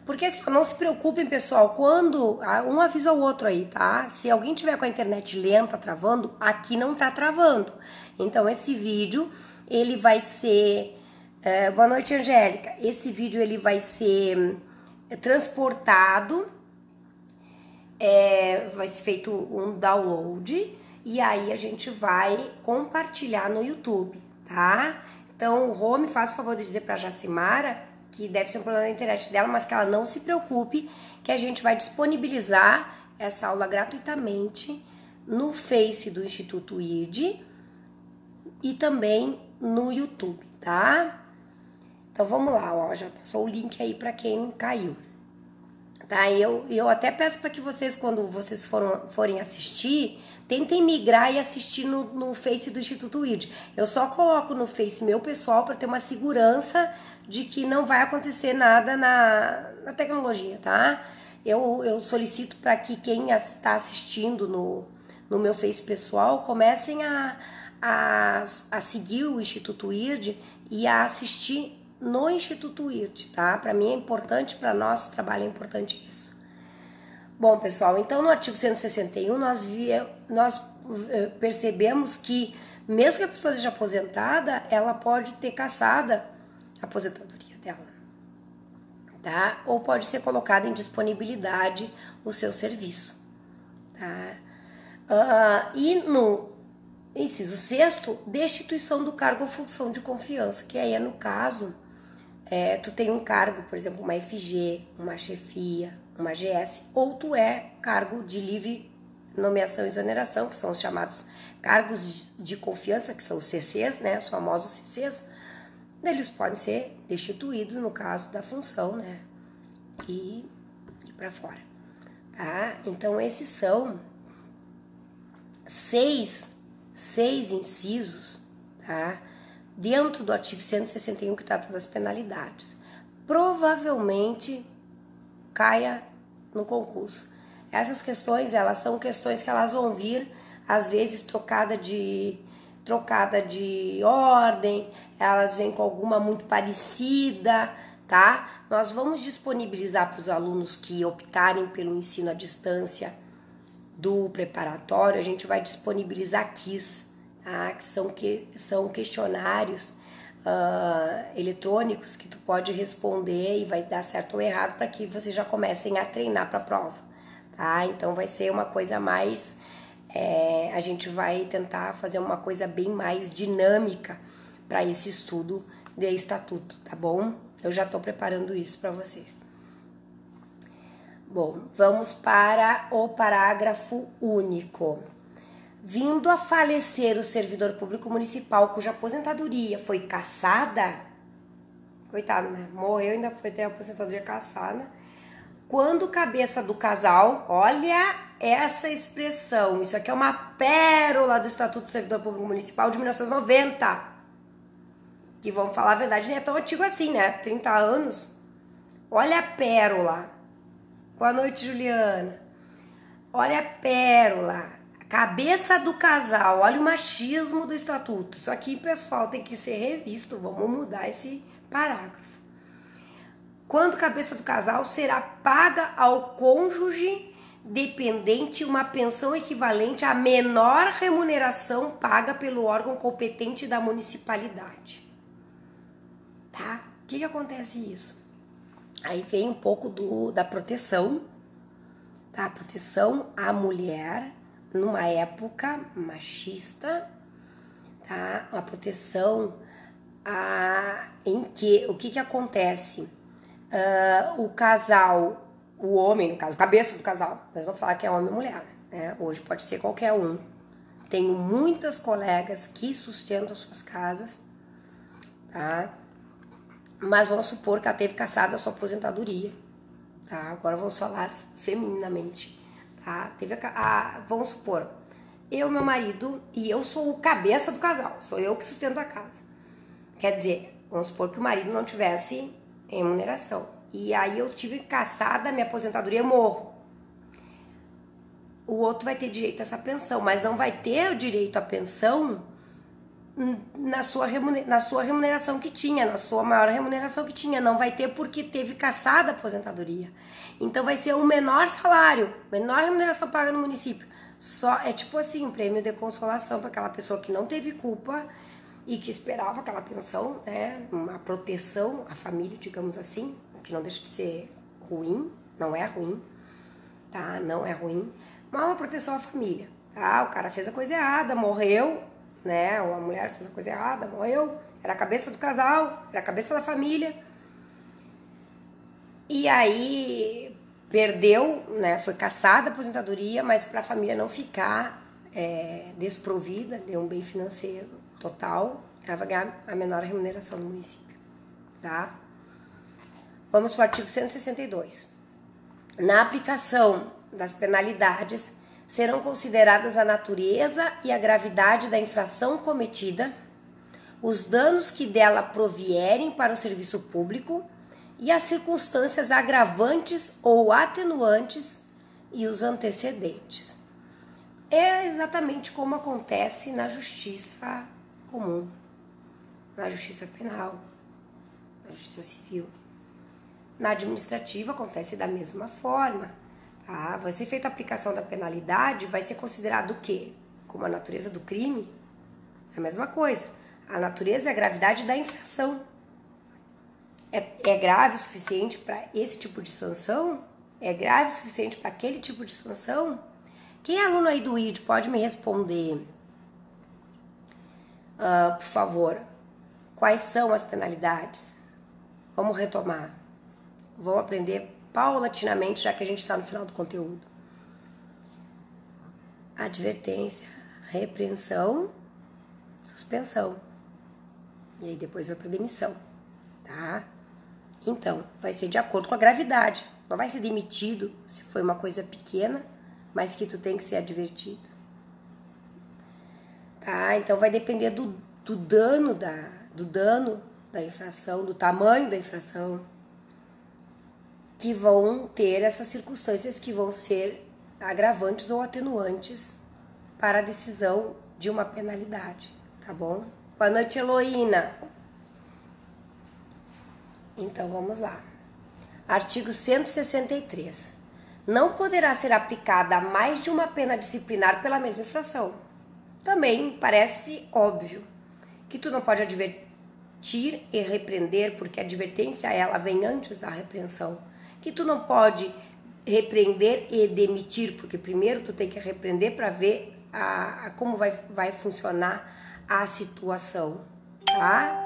Porque assim, não se preocupem, pessoal, quando um avisa o outro aí, tá? Se alguém tiver com a internet lenta, travando, aqui não tá travando. Então esse vídeo, ele vai ser... boa noite, Angélica. Esse vídeo, ele vai ser transportado, vai ser feito um download, e aí a gente vai compartilhar no YouTube, tá? Então o Rô me faz o favor de dizer pra Jacimara que deve ser um problema da internet dela, mas que ela não se preocupe, que a gente vai disponibilizar essa aula gratuitamente no Face do Instituto IRD e também no YouTube, tá? Então vamos lá, ó, já passou o link aí para quem caiu. Tá? Eu até peço para que vocês, quando vocês forem assistir, tentem migrar e assistir no Face do Instituto IRD. Eu só coloco no Face meu pessoal para ter uma segurança de que não vai acontecer nada na tecnologia, tá? Eu solicito para que quem está assistindo no meu Face pessoal comecem a seguir o Instituto IRD e a assistir no Instituto IRD, tá? Para mim é importante, para nosso trabalho é importante isso. Bom, pessoal, então no artigo 161 nós percebemos que mesmo que a pessoa seja aposentada, ela pode ter cassada a aposentadoria dela, tá? Ou pode ser colocada em disponibilidade o seu serviço, tá? E no inciso 6º, destituição do cargo ou função de confiança, que aí é no caso, tu tem um cargo, por exemplo, uma FG, uma chefia, uma GS, ou tu é cargo de livre nomeação e exoneração, que são os chamados cargos de confiança, que são os CCs, né, os famosos CCs, eles podem ser destituídos no caso da função, né, e ir para fora, tá? Então esses são seis incisos, tá? Dentro do artigo 161 que trata das penalidades. Provavelmente caia no concurso. Essas questões, elas são questões que elas vão vir, às vezes, trocada de ordem, elas vêm com alguma muito parecida, tá? Nós vamos disponibilizar para os alunos que optarem pelo ensino à distância do preparatório, a gente vai disponibilizar quiz, tá? Que são questionários eletrônicos que tu pode responder e vai dar certo ou errado para que vocês já comecem a treinar para a prova, tá? Então vai ser uma coisa mais a gente vai tentar fazer uma coisa bem mais dinâmica para esse estudo de estatuto, tá bom? Eu já estou preparando isso para vocês. Bom, vamos para o parágrafo único. Vindo a falecer o servidor público municipal cuja aposentadoria foi cassada, coitado, né? Morreu, ainda foi ter a aposentadoria cassada. Quando cabeça do casal, olha essa expressão, isso aqui é uma pérola do Estatuto do Servidor Público Municipal de 1990. Que vamos falar a verdade, nem é tão antigo assim, né? 30 anos. Olha a pérola. Boa noite, Juliana. Olha a pérola. Cabeça do casal. Olha o machismo do estatuto. Isso aqui, pessoal, tem que ser revisto. Vamos mudar esse parágrafo. Quando cabeça do casal será paga ao cônjuge dependente uma pensão equivalente à menor remuneração paga pelo órgão competente da municipalidade. Tá? O que acontece isso? Aí vem um pouco da proteção, tá? Proteção à mulher numa época machista, tá? Uma proteção em que o que acontece? O casal, o homem, no caso, cabeça do casal, nós vamos falar que é homem ou mulher, né? Hoje pode ser qualquer um. Tenho muitas colegas que sustentam suas casas, tá? Mas vamos supor que ela teve cassada a sua aposentadoria, tá? Agora vamos falar femininamente, tá? Vamos supor, eu, meu marido, e eu sou o cabeça do casal, sou eu que sustento a casa. Quer dizer, vamos supor que o marido não tivesse remuneração. E aí eu tive cassada, minha aposentadoria, eu morro. O outro vai ter direito a essa pensão, mas não vai ter o direito à pensão na sua remuneração que tinha, na sua maior remuneração que tinha. Não vai ter porque teve cassada a aposentadoria. Então vai ser o menor salário, menor remuneração paga no município. É tipo assim, um prêmio de consolação para aquela pessoa que não teve culpa e que esperava aquela pensão, né, uma proteção à família, digamos assim, que não deixa de ser ruim, não é ruim, tá? Não é ruim, mas uma proteção à família, tá? O cara fez a coisa errada, morreu, né? Ou a mulher fez a coisa errada, morreu, era a cabeça do casal, era a cabeça da família. E aí perdeu, né? Foi cassada a aposentadoria, mas para a família não ficar desprovida de um bem financeiro total, ela vai ganhar a menor remuneração do município, tá? Vamos para o artigo 162. Na aplicação das penalidades, serão consideradas a natureza e a gravidade da infração cometida, os danos que dela provierem para o serviço público e as circunstâncias agravantes ou atenuantes e os antecedentes. É exatamente como acontece na justiça comum, na justiça penal, na justiça civil. Na administrativa acontece da mesma forma, tá? Vai ser feita a aplicação da penalidade, vai ser considerado o quê? Como a natureza do crime? É a mesma coisa. A natureza é a gravidade da infração. É grave o suficiente para esse tipo de sanção? É grave o suficiente para aquele tipo de sanção? Quem é aluno aí do ID pode me responder, por favor, quais são as penalidades? Vamos retomar. Vamos aprender paulatinamente, já que a gente está no final do conteúdo. Advertência, repreensão, suspensão. E aí depois vai para demissão, tá? Então, vai ser de acordo com a gravidade. Não vai ser demitido se foi uma coisa pequena, mas que tu tem que ser advertido. Tá? Então vai depender do dano da infração, do tamanho da infração, que vão ter essas circunstâncias que vão ser agravantes ou atenuantes para a decisão de uma penalidade, tá bom? Boa noite, Heloína. Então vamos lá. Artigo 163. Não poderá ser aplicada mais de uma pena disciplinar pela mesma infração. Também parece óbvio que tu não pode advertir e repreender, porque a advertência ela vem antes da repreensão. Que tu não pode repreender e demitir, porque primeiro tu tem que repreender para ver como vai funcionar a situação, tá?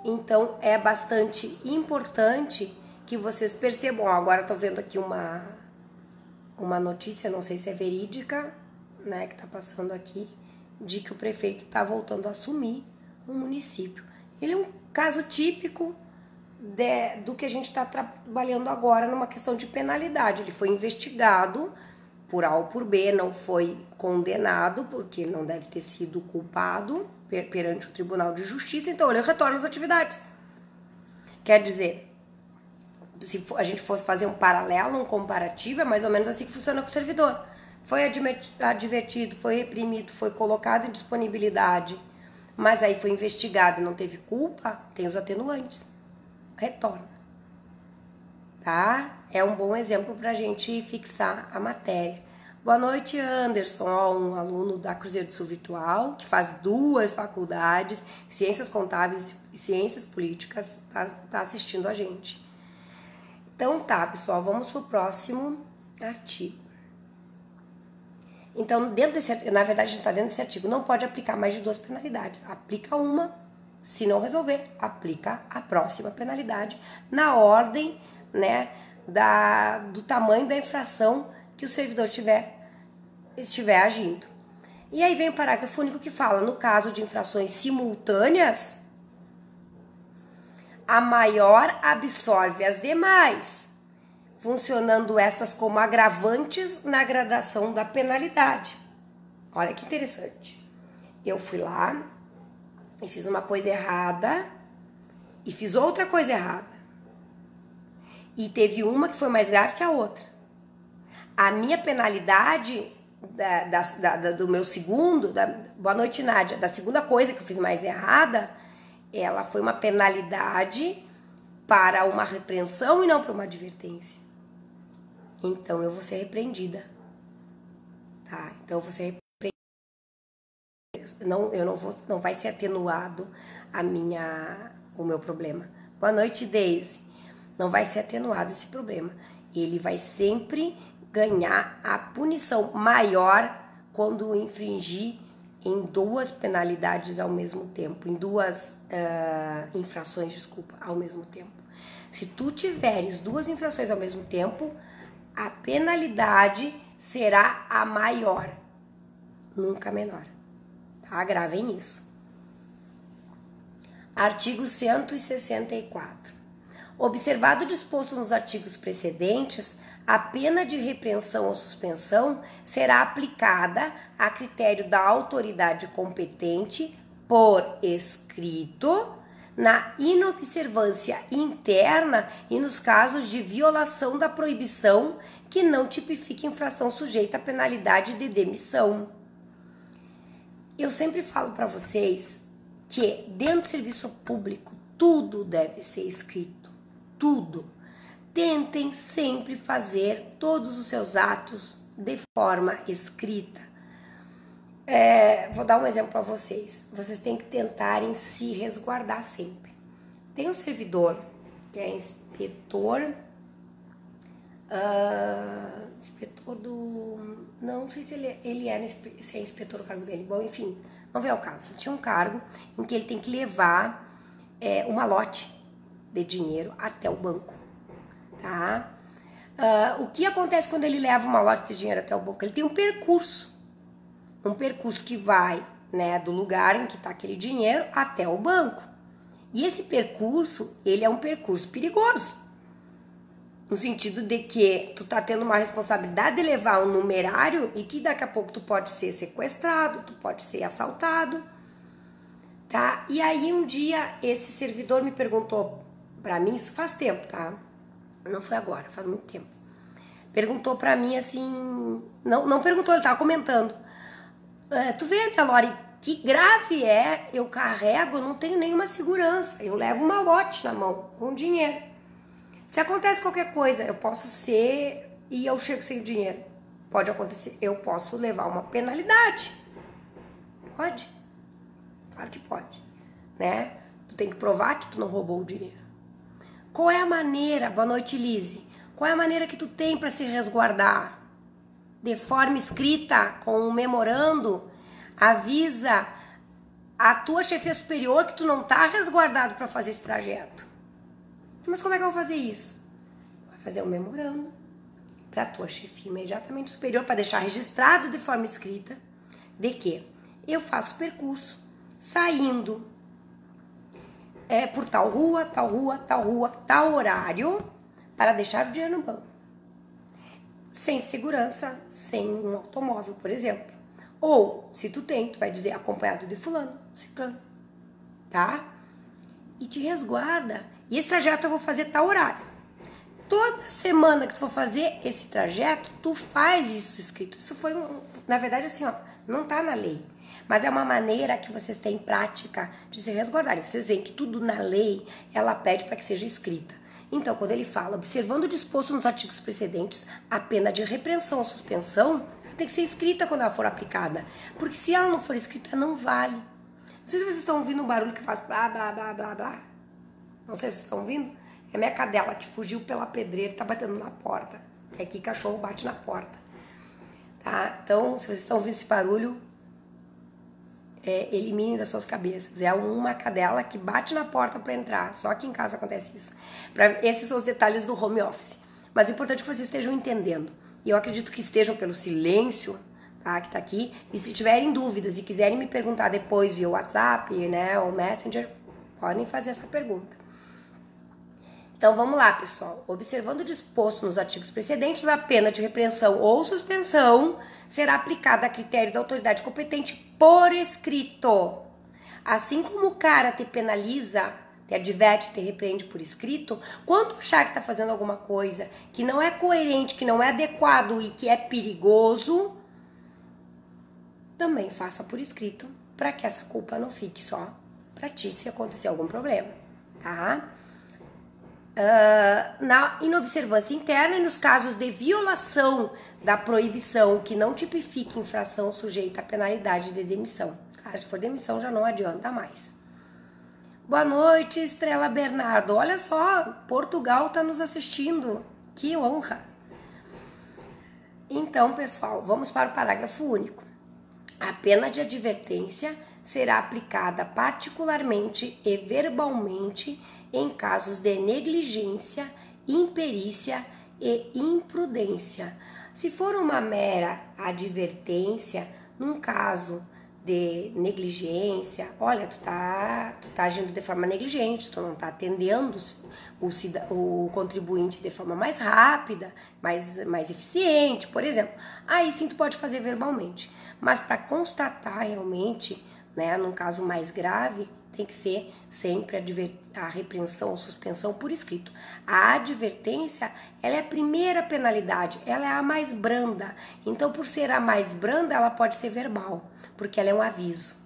Então, é bastante importante que vocês percebam. Ó, agora tô vendo aqui uma notícia, não sei se é verídica, né, que tá passando aqui, de que o prefeito tá voltando a assumir o município. Ele é um caso típico do que a gente está trabalhando agora numa questão de penalidade. Ele foi investigado por A ou por B, não foi condenado, porque não deve ter sido culpado perante o Tribunal de Justiça, então ele retorna às atividades. Quer dizer, se a gente fosse fazer um paralelo, um comparativo, é mais ou menos assim que funciona com o servidor. Foi advertido, foi reprimido, foi colocado em disponibilidade, mas aí foi investigado e não teve culpa, tem os atenuantes. Retorna. Tá? É um bom exemplo pra gente fixar a matéria. Boa noite, Anderson, um aluno da Cruzeiro do Sul Virtual, que faz 2 faculdades, Ciências Contábeis e Ciências Políticas, tá assistindo a gente. Então tá, pessoal, vamos pro próximo artigo. Então, na verdade, a gente tá dentro desse artigo, não pode aplicar mais de 2 penalidades. Aplica uma, se não resolver, aplica a próxima penalidade na ordem, né, do tamanho da infração que o servidor estiver agindo. E aí vem o parágrafo único que fala, no caso de infrações simultâneas, a maior absorve as demais, funcionando estas como agravantes na gradação da penalidade. Olha que interessante. Eu fui lá e fiz uma coisa errada e fiz outra coisa errada. E teve uma que foi mais grave que a outra. A minha penalidade do meu segundo, boa noite, Nádia, da segunda coisa que eu fiz mais errada, ela foi uma penalidade para uma repreensão e não para uma advertência. Então eu vou ser repreendida. Tá? Então eu vou ser repreendida. Não vai ser atenuado o meu problema. Boa noite, Deise. Não vai ser atenuado esse problema. Ele vai sempre ganhar a punição maior quando infringir em 2 penalidades ao mesmo tempo, em 2 infrações, ao mesmo tempo. Se tu tiveres 2 infrações ao mesmo tempo, a penalidade será a maior, nunca a menor. Tá? Gravem isso. Artigo 164. Observado o disposto nos artigos precedentes, a pena de repreensão ou suspensão será aplicada a critério da autoridade competente por escrito, na inobservância interna e nos casos de violação da proibição que não tipifique infração sujeita à penalidade de demissão. Eu sempre falo para vocês que dentro do serviço público tudo deve ser escrito, tudo. Tentem sempre fazer todos os seus atos de forma escrita. Vou dar um exemplo para vocês. Vocês têm que tentarem se resguardar sempre. Tem um servidor que é inspetor do... Não sei se se é inspetor o cargo dele. Bom, enfim, não vem ao caso. Tinha um cargo em que ele tem que levar um malote de dinheiro até o banco. Tá? O que acontece quando ele leva um malote de dinheiro até o banco? Ele tem um percurso que vai, né, do lugar em que está aquele dinheiro até o banco. E esse percurso, ele é um percurso perigoso, no sentido de que tu tá tendo uma responsabilidade de levar um numerário e que daqui a pouco tu pode ser sequestrado, tu pode ser assaltado, tá? E aí um dia esse servidor me perguntou para mim, isso faz tempo, tá? Não foi agora, faz muito tempo. Perguntou pra mim assim... Não perguntou, ele tava comentando. Tu vê, minha Lori, que grave é, eu carrego, não tenho nenhuma segurança. Eu levo um malote na mão, com dinheiro. Se acontece qualquer coisa, eu posso ser... E eu chego sem dinheiro. Pode acontecer, eu posso levar uma penalidade. Pode? Claro que pode, né? Tu tem que provar que tu não roubou o dinheiro. Qual é a maneira, boa noite, Lise, qual é a maneira que tu tem para se resguardar? de forma escrita, com um memorando, avisa a tua chefia superior que tu não tá resguardado para fazer esse trajeto. Mas como é que eu vou fazer isso? Vai fazer um memorando para a tua chefia imediatamente superior, para deixar registrado de forma escrita de que eu faço percurso saindo por tal rua, tal rua, tal rua, tal horário, para deixar o dinheiro no banco. Sem segurança, sem um automóvel, por exemplo. Ou, se tu tem, tu vai dizer acompanhado de fulano, ciclano, tá? E te resguarda. E esse trajeto eu vou fazer tal horário. Toda semana que tu for fazer esse trajeto, tu faz isso escrito. Isso foi, na verdade, assim, ó, não tá na lei. Mas é uma maneira que vocês têm prática de se resguardarem. Vocês veem que tudo na lei, ela pede para que seja escrita. Então, quando ele fala, observando o disposto nos artigos precedentes, a pena de repreensão ou suspensão tem que ser escrita quando ela for aplicada. Porque se ela não for escrita, não vale. Não sei se vocês estão ouvindo um barulho que faz blá, blá, blá, blá, blá. Não sei se vocês estão ouvindo. É minha cadela que fugiu pela pedreira e tá batendo na porta. É aqui cachorro bate na porta. Tá? Então, se vocês estão ouvindo esse barulho, eliminem das suas cabeças. É uma cadela que bate na porta para entrar. Só aqui em casa acontece isso. Esses são os detalhes do home office. Mas o importante é que vocês estejam entendendo. E eu acredito que estejam pelo silêncio, tá, que tá aqui. E se tiverem dúvidas e quiserem me perguntar depois via WhatsApp, né, ou Messenger, podem fazer essa pergunta. Então vamos lá, pessoal. Observando o disposto nos artigos precedentes, a pena de repreensão ou suspensão será aplicada a critério da autoridade competente por escrito. Assim como o cara te penaliza, te adverte, te repreende por escrito, quando achar que está fazendo alguma coisa que não é coerente, que não é adequado e que é perigoso, também faça por escrito, para que essa culpa não fique só para ti se acontecer algum problema, tá? Na inobservância interna e nos casos de violação da proibição que não tipifique infração sujeita à penalidade de demissão. Claro, se for demissão já não adianta mais. Boa noite, Estrela Bernardo. Olha só, Portugal está nos assistindo. Que honra. Então, pessoal, vamos para o parágrafo único. A pena de advertência será aplicada particularmente e verbalmente em casos de negligência, imperícia e imprudência. Se for uma mera advertência, num caso de negligência, olha, tu tá agindo de forma negligente, tu não tá atendendo o contribuinte de forma mais rápida, mais eficiente, por exemplo. Aí sim tu pode fazer verbalmente. Mas para constatar realmente, né, num caso mais grave, tem que ser sempre a repreensão ou suspensão por escrito. A advertência, ela é a primeira penalidade, ela é a mais branda. Então, por ser a mais branda, ela pode ser verbal, porque ela é um aviso,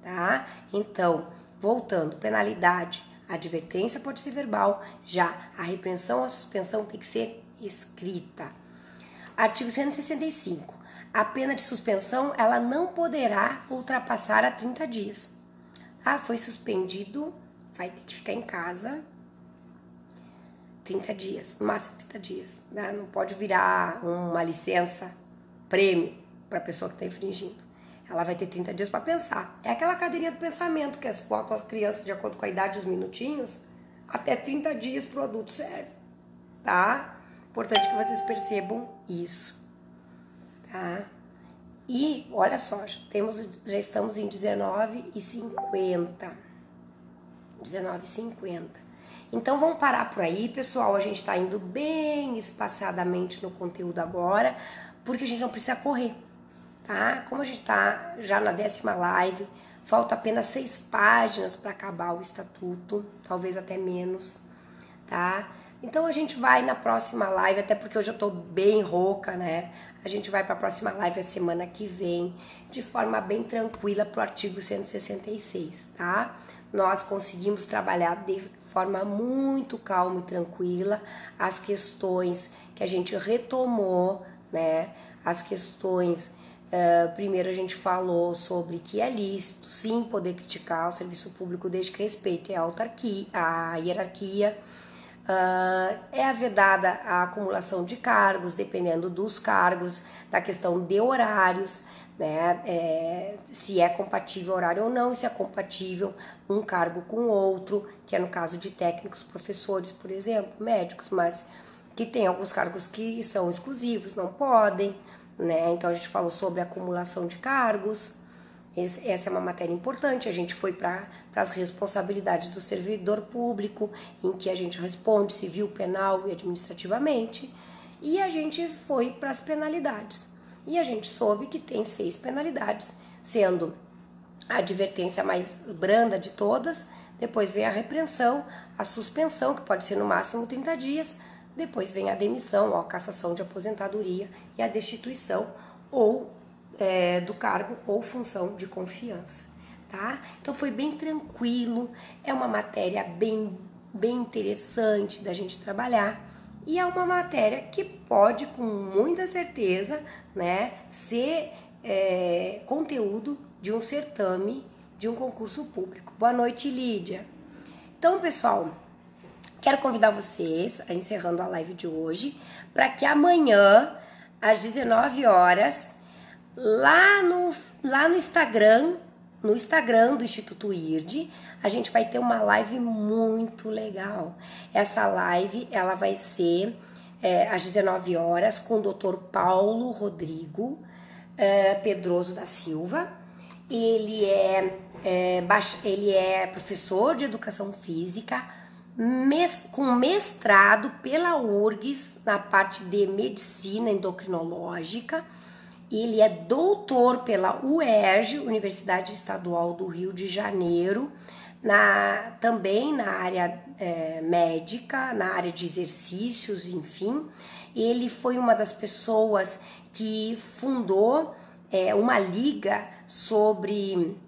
tá? Então, voltando, penalidade, advertência pode ser verbal, já a repreensão ou a suspensão tem que ser escrita. Artigo 165. A pena de suspensão, ela não poderá ultrapassar a 30 dias. Ah, foi suspendido, vai ter que ficar em casa 30 dias, no máximo 30 dias. Né? Não pode virar uma licença prêmio para a pessoa que está infringindo. Ela vai ter 30 dias para pensar. É aquela cadeirinha do pensamento que botam as crianças de acordo com a idade, os minutinhos, até 30 dias pro adulto serve, tá? Importante que vocês percebam isso, tá? E, olha só, já estamos em 19h50. 19h50. Então, vamos parar por aí, pessoal. A gente tá indo bem espaçadamente no conteúdo agora, porque a gente não precisa correr, tá? Como a gente tá já na 10ª live, falta apenas 6 páginas para acabar o estatuto, talvez até menos, tá? Então, a gente vai na próxima live, até porque hoje eu tô bem rouca, né? A gente vai para a próxima live a semana que vem, de forma bem tranquila para o artigo 166, tá? Nós conseguimos trabalhar de forma muito calma e tranquila as questões que a gente retomou, né? As questões, primeiro a gente falou sobre que é lícito, sim, poder criticar o serviço público desde que respeite a hierarquia. É vedada a acumulação de cargos, dependendo dos cargos, da questão de horários, né? Se é compatível horário ou não, se é compatível um cargo com outro, que é no caso de técnicos, professores, por exemplo, médicos, mas que tem alguns cargos que são exclusivos, não podem, né? Então a gente falou sobre acumulação de cargos. Essa é uma matéria importante. A gente foi para as responsabilidades do servidor público, em que a gente responde civil, penal e administrativamente, e a gente foi para as penalidades. E a gente soube que tem 6 penalidades, sendo a advertência mais branda de todas, depois vem a repreensão, a suspensão, que pode ser no máximo 30 dias, depois vem a demissão, a cassação de aposentadoria e a destituição ou do cargo ou função de confiança, tá? Então foi bem tranquilo, é uma matéria bem interessante da gente trabalhar e é uma matéria que pode com muita certeza, né, ser conteúdo de um certame, de um concurso público. Boa noite, Lídia. Então, pessoal, quero convidar vocês, encerrando a live de hoje, para que amanhã, às 19 horas, lá no Instagram do Instituto IRD, a gente vai ter uma live muito legal. Essa live, ela vai ser às 19 horas com o Dr. Paulo Rodrigo Pedroso da Silva. Ele é professor de Educação Física, com mestrado pela URGS na parte de Medicina Endocrinológica. Ele é doutor pela UERJ, Universidade Estadual do Rio de Janeiro, também na área médica, na área de exercícios, enfim. Ele foi uma das pessoas que fundou uma liga sobre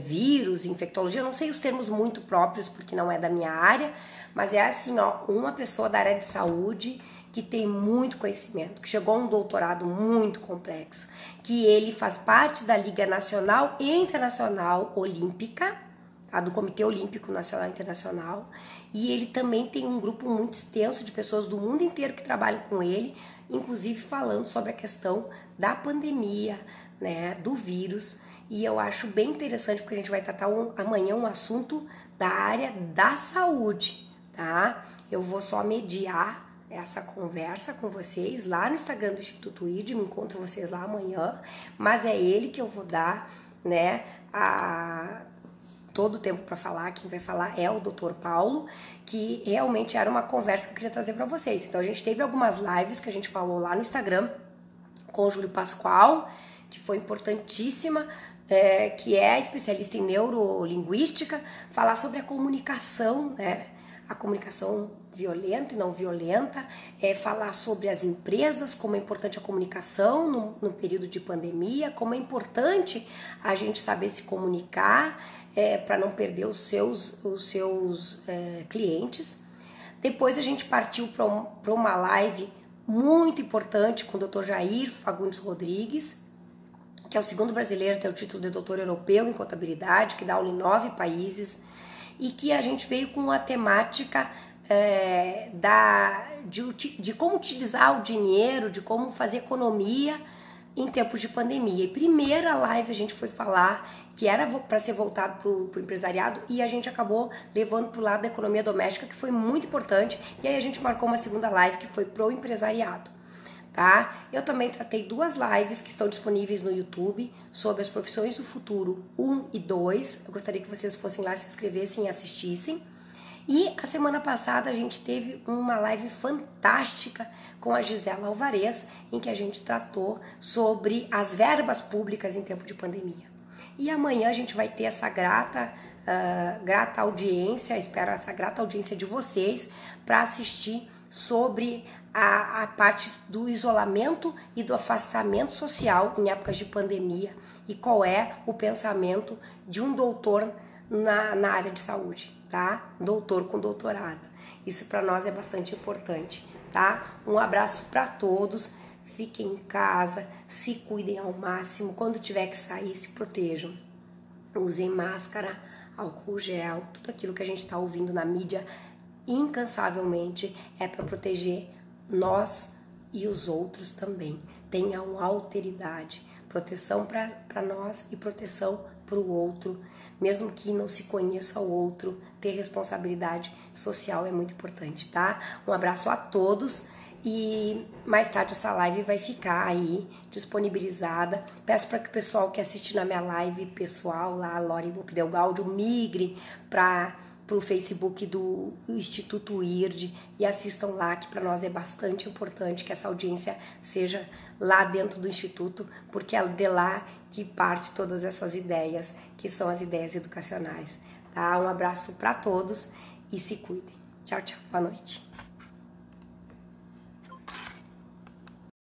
vírus, infectologia. Eu não sei os termos muito próprios porque não é da minha área, mas é assim, ó, uma pessoa da área de saúde que tem muito conhecimento, que chegou a um doutorado muito complexo, que ele faz parte da Liga Nacional e Internacional Olímpica, tá? Do Comitê Olímpico Nacional e Internacional, e ele também tem um grupo muito extenso de pessoas do mundo inteiro que trabalham com ele, inclusive falando sobre a questão da pandemia, né, do vírus, e eu acho bem interessante porque a gente vai tratar amanhã um assunto da área da saúde, tá? Eu vou só mediar essa conversa com vocês lá no Instagram do Instituto IRD, me encontro vocês lá amanhã, mas é ele que eu vou dar, né, todo o tempo para falar. Quem vai falar é o Dr. Paulo, que realmente era uma conversa que eu queria trazer para vocês. Então a gente teve algumas lives que a gente falou lá no Instagram com o Júlio Pascoal, que foi importantíssima, que é especialista em neurolinguística, falar sobre a comunicação, né, a comunicação violenta e não violenta, falar sobre as empresas, como é importante a comunicação no período de pandemia, como é importante a gente saber se comunicar para não perder os seus clientes. Depois a gente partiu para uma live muito importante com o Dr. Jair Fagundes Rodrigues, que é o segundo brasileiro a ter o título de doutor europeu em contabilidade, que dá aula em 9 países, e que a gente veio com a temática de como utilizar o dinheiro, de como fazer economia em tempos de pandemia. E primeira live a gente foi falar que era para ser voltado para o empresariado e a gente acabou levando para o lado da economia doméstica, que foi muito importante, e aí a gente marcou uma segunda live que foi pro empresariado, tá? Eu também tratei 2 lives que estão disponíveis no YouTube sobre as profissões do futuro 1 e 2. Eu gostaria que vocês fossem lá, se inscrevessem e assistissem. E a semana passada a gente teve uma live fantástica com a Gisela Alvarez, em que a gente tratou sobre as verbas públicas em tempo de pandemia. E amanhã a gente vai ter essa grata audiência, espero essa grata audiência de vocês, para assistir sobre a parte do isolamento e do afastamento social em épocas de pandemia e qual é o pensamento de um doutor na área de saúde, tá? Doutor com doutorado. Isso para nós é bastante importante, tá? Um abraço para todos, fiquem em casa, se cuidem ao máximo, quando tiver que sair, se protejam. Usem máscara, álcool gel, tudo aquilo que a gente está ouvindo na mídia incansavelmente é para proteger nós e os outros também. Tenham alteridade, proteção para nós e proteção para o outro, mesmo que não se conheça o outro, ter responsabilidade social é muito importante, tá? Um abraço a todos e mais tarde essa live vai ficar aí disponibilizada. Peço para que o pessoal que assiste na minha live pessoal lá, Lori Bopidel Gaudio, migre para o Facebook do Instituto IRD e assistam lá, que para nós é bastante importante que essa audiência seja lá dentro do Instituto, porque é de lá que parte todas essas ideias, que são as ideias educacionais. Tá? Um abraço para todos e se cuidem. Tchau, tchau. Boa noite.